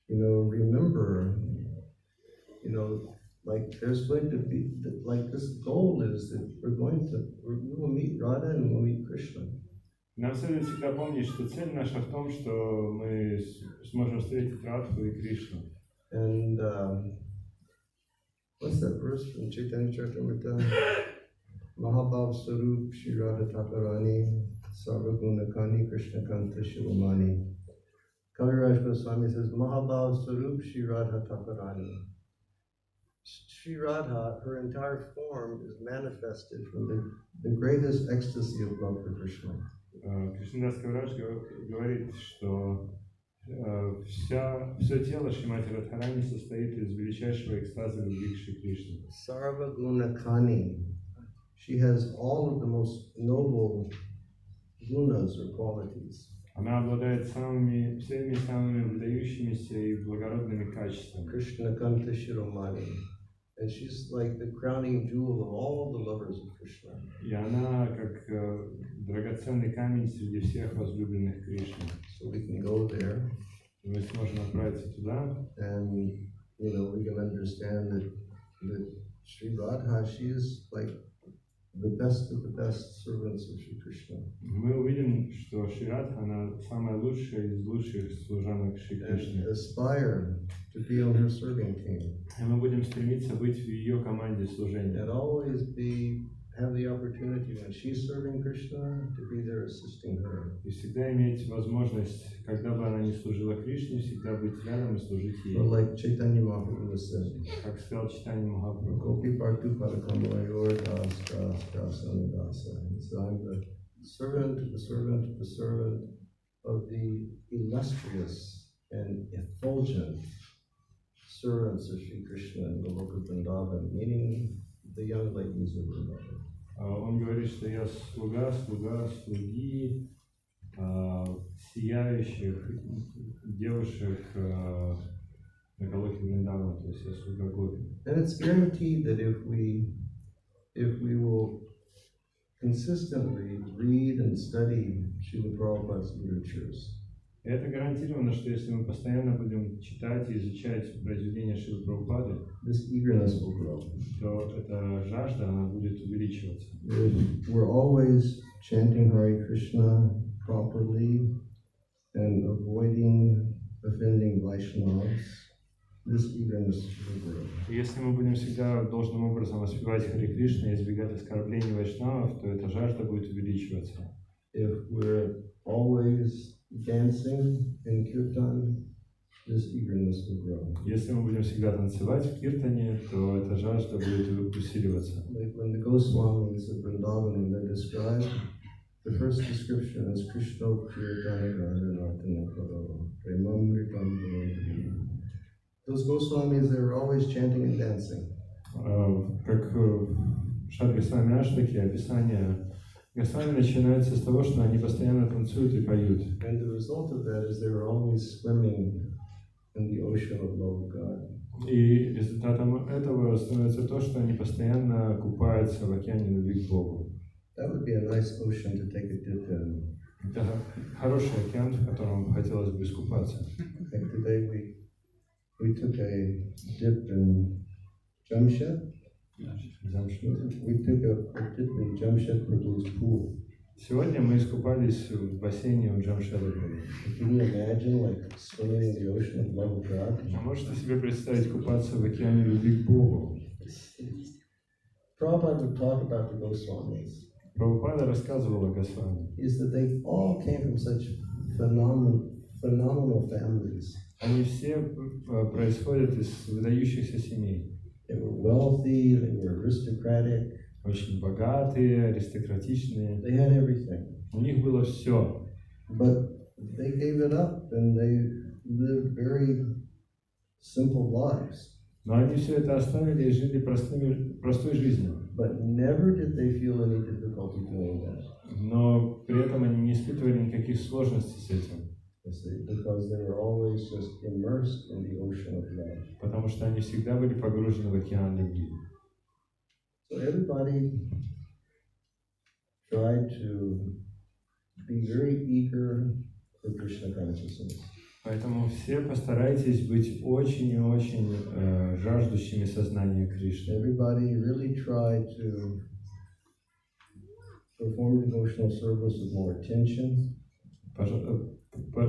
remember, like there's going to be, like this goal is that we will meet Radha and we'll meet Krishna. Нам следует всегда помнить, что цель наша в том, что мы сможем встретить Радху и Кришну. And what's that verse from Chaitanya Charitamrita? Mahabhav Sarup Shri Radha Thakarani Sarvaguna Kani Krishna Kanta Shiromani. Kaviraj Goswami says, Mahabhav Sarup Shri Radha Thakarani. Shri Radha, her entire form is manifested from the greatest ecstasy of love for Krishna. Кришнадас Кавирадж говорит, что все тело Шримати Радхарани состоит из величайшего экстаза любви к Шри Кришне. Sarva Guna Kani. She has all of the most noble gunas or qualities. Она обладает всеми самыми выдающимися и благородными качествами. Krishna Kanta Shiromani. And she's like the crowning jewel of all the lovers of Krishna. И она как драгоценный камень среди всех возлюбленных Кришны. So we can go there. Мы сможем отправиться туда. And we can understand that Sri Radha, she is like the best of the best servants of Sri Krishna. Мы увидим, что Шри Радха, она самая лучшая из лучших служанок Шри Кришны. And aspire to be on her serving team. И мы будем стремиться быть в ее команде служения. And always have the opportunity when she's serving Krishna to be there assisting her. И всегда иметь возможность, когда бы она не служила Кришне, всегда быть рядом и служить ей. So like Chaitanya Mahaprabhu said, Как сказал Чайтанья Махапрабху. Gopi Partu Padakamayor Das Das Das Anudasa. So I'm the servant, the servant, the servant of the illustrious and effulgent servants of Sri Krishna in the Loka Vrindavan, meaning the young ladies of Vrindavan. Он говорит, что я слуга слуги сияющих девушек на Галоке Вриндавана, то есть я слуга Гопи. And it's guaranteed that if we will consistently read and study Srila Prabhupada's literatures, И это гарантировано, что если мы постоянно будем читать и изучать произведения Шрилы Прабхупады, this eagerness will grow. то эта жажда, она будет увеличиваться. If we're always chanting Hare Krishna properly and avoiding offending Vaishnavas, this eagerness will grow. И если мы будем всегда должным образом воспевать Харе Кришна и избегать оскорблений вайшнавов, то эта жажда будет увеличиваться. If we're always dancing in kirtan, this eagerness will grow. Если мы будем всегда танцевать в киртане, то эта жажда будет усиливаться. Like when the Goswamis of Vrindavan, when they're described, the first description is Krishna Kirtana Garanatana Karo, Premamritam Bhavati. Those Goswamis, they were always chanting and dancing. Как в Шадри Свами Аштаке описание Госвами начинается с того, что они постоянно танцуют и поют. And the result of that is they were always swimming in the ocean of love of God. И результатом этого становится то, что они постоянно купаются в океане любви к Богу. That would be a nice ocean to take a dip in. Это хороший океан, в котором хотелось бы искупаться. Like today we took a dip in Jamshed. We took a dip in Jamshed Prabhu's pool. Сегодня мы искупались в бассейне у Джамшеда. Can you imagine like swimming in the ocean of love of God? А можете себе представить купаться в океане любви к Богу? Prabhupada would talk about the Goswamis. Прабхупада рассказывал о Госвами. Is that they all came from such phenomenal families. Они все происходят из выдающихся семей. They were wealthy, they were aristocratic. Очень богатые, аристократичные. They had everything. У них было все. But they gave it up and they lived very simple lives. Но они все это оставили и жили простой жизнью. But never did they feel any difficulty doing that. Но при этом они не испытывали никаких сложностей с этим. Because they were always just immersed in the ocean of love. Потому что они всегда были погружены в океан любви. So everybody tried to be very eager for Krishna consciousness. Поэтому все постарайтесь быть очень и очень жаждущими сознания Кришны. Everybody really tried to perform devotional service with more attention.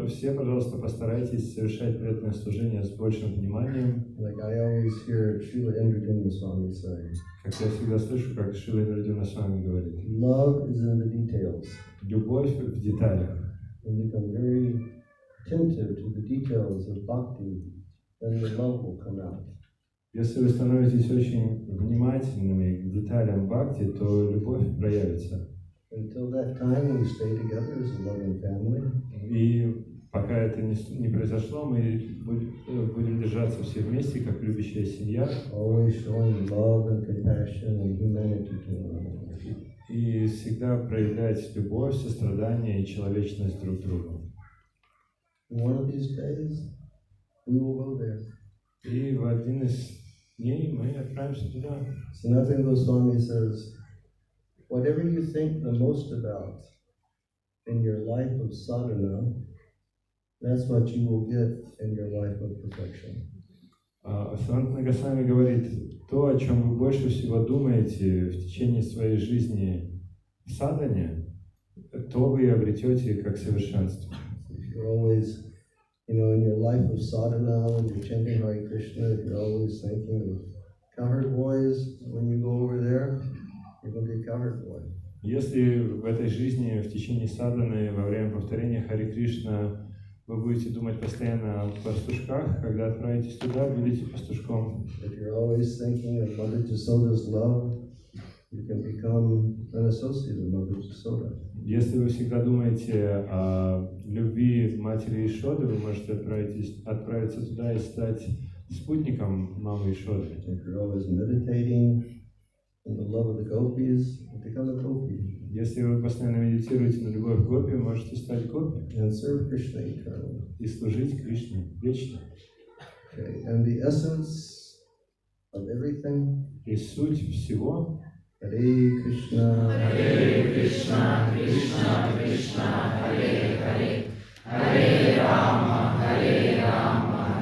Все, пожалуйста, постарайтесь совершать преданное служение с большим вниманием. Like I always hear Srila Indra Swami say, Как я всегда слышу, как Шрила Гоvinda Swami говорит. love is in the details. Любовь в деталях. When you become very attentive to the details of bhakti, then the love will come out. Если вы становитесь очень внимательными к деталям бхакти, то любовь проявится. Until that time, we stay together as a loving family. И пока это не произошло, мы будем держаться все вместе, как любящая семья. Always showing love and compassion and humanity to one another. И всегда проявлять любовь, сострадание и человечность друг к другу. One of these days, we will go there. И в один из дней мы отправимся туда. Sanatana Goswami says, whatever you think the most about in your life of sadhana, that's what you will get in your life of perfection. Санатана Госвами говорит, то, о чем вы больше всего думаете в течение своей жизни в садхане, то вы и обретете как совершенство. If you're always, in your life of sadhana, when you're chanting Hare Krishna, if you're always thinking of cowherd boys, when you go over there, you're going to be a cowherd boy. Если в этой жизни, в течение садханы, во время повторения Харе Кришна, вы будете думать постоянно о пастушках, когда отправитесь туда, будете пастушком. If you're always thinking of Mother Jasoda's love, you can become an associate of Mother Jasoda. Если вы всегда думаете о любви матери Ишоды, вы можете отправиться туда и стать спутником мамы Ишоды. If you're always meditating on the love of the gopis, you become a gopi. Если вы постоянно медитируете на любовь к гопи, вы можете стать гопи And serve Krishna eternally. и служить Кришне вечно. Okay, and the essence of everything, И суть всего Hare Krishna, Krishna, Krishna, Krishna, Hare Hare, Hare Rama,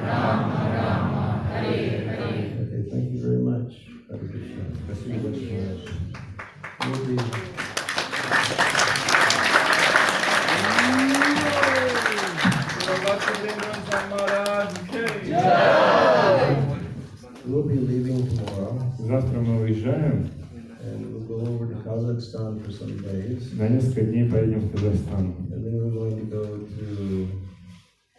Rama Rama, Hare Hare. Okay, thank you very much. Hare Krishna. спасибо большое. We'll be, we'll be leaving tomorrow, Завтра мы уезжаем, and we'll go over to Kazakhstan for some days, на несколько дней поедем в Казахстан. and then we're going to go to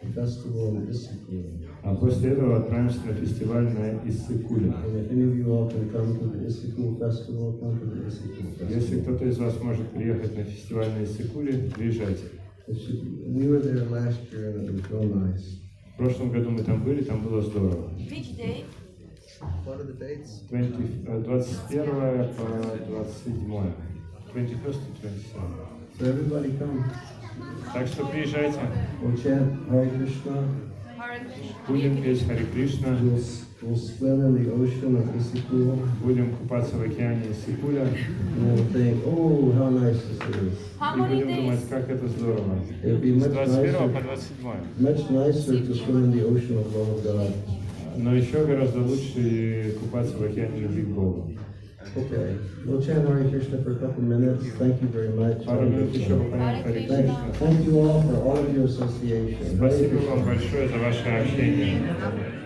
a festival in Issykul. А после этого отправимся на фестиваль на Иссык-Куле. And if any of you all can come to the Issykul festival, come to the Issykul Если festival. кто-то из вас может приехать на фестиваль на Иссык-Куле, приезжайте. We were there last year, and it was real nice. В прошлом году мы там были, там было здорово. Which day? What are the dates? 21 по 27. 21 to 27. So everybody come. Так что приезжайте. We'll chant Hare Krishna. Hare Krishna. Будем петь Харе Кришна, We'll swim in the ocean of Issykul, будем купаться в океане Иссык-Куля and we'll think, oh, how nice this is. How и many будем думать, days? как это здорово. It'll be С much 21 по nicer, 27. much nicer to swim in the ocean of love of God. Но еще гораздо лучше купаться в океане любви к Богу. Okay, we'll chant Hare Krishna for a couple minutes. Thank you very much. Пару минут еще попадем в Харе Кришна. Thank you all for all of your association. Hare Спасибо Krishna. вам большое за ваше общение.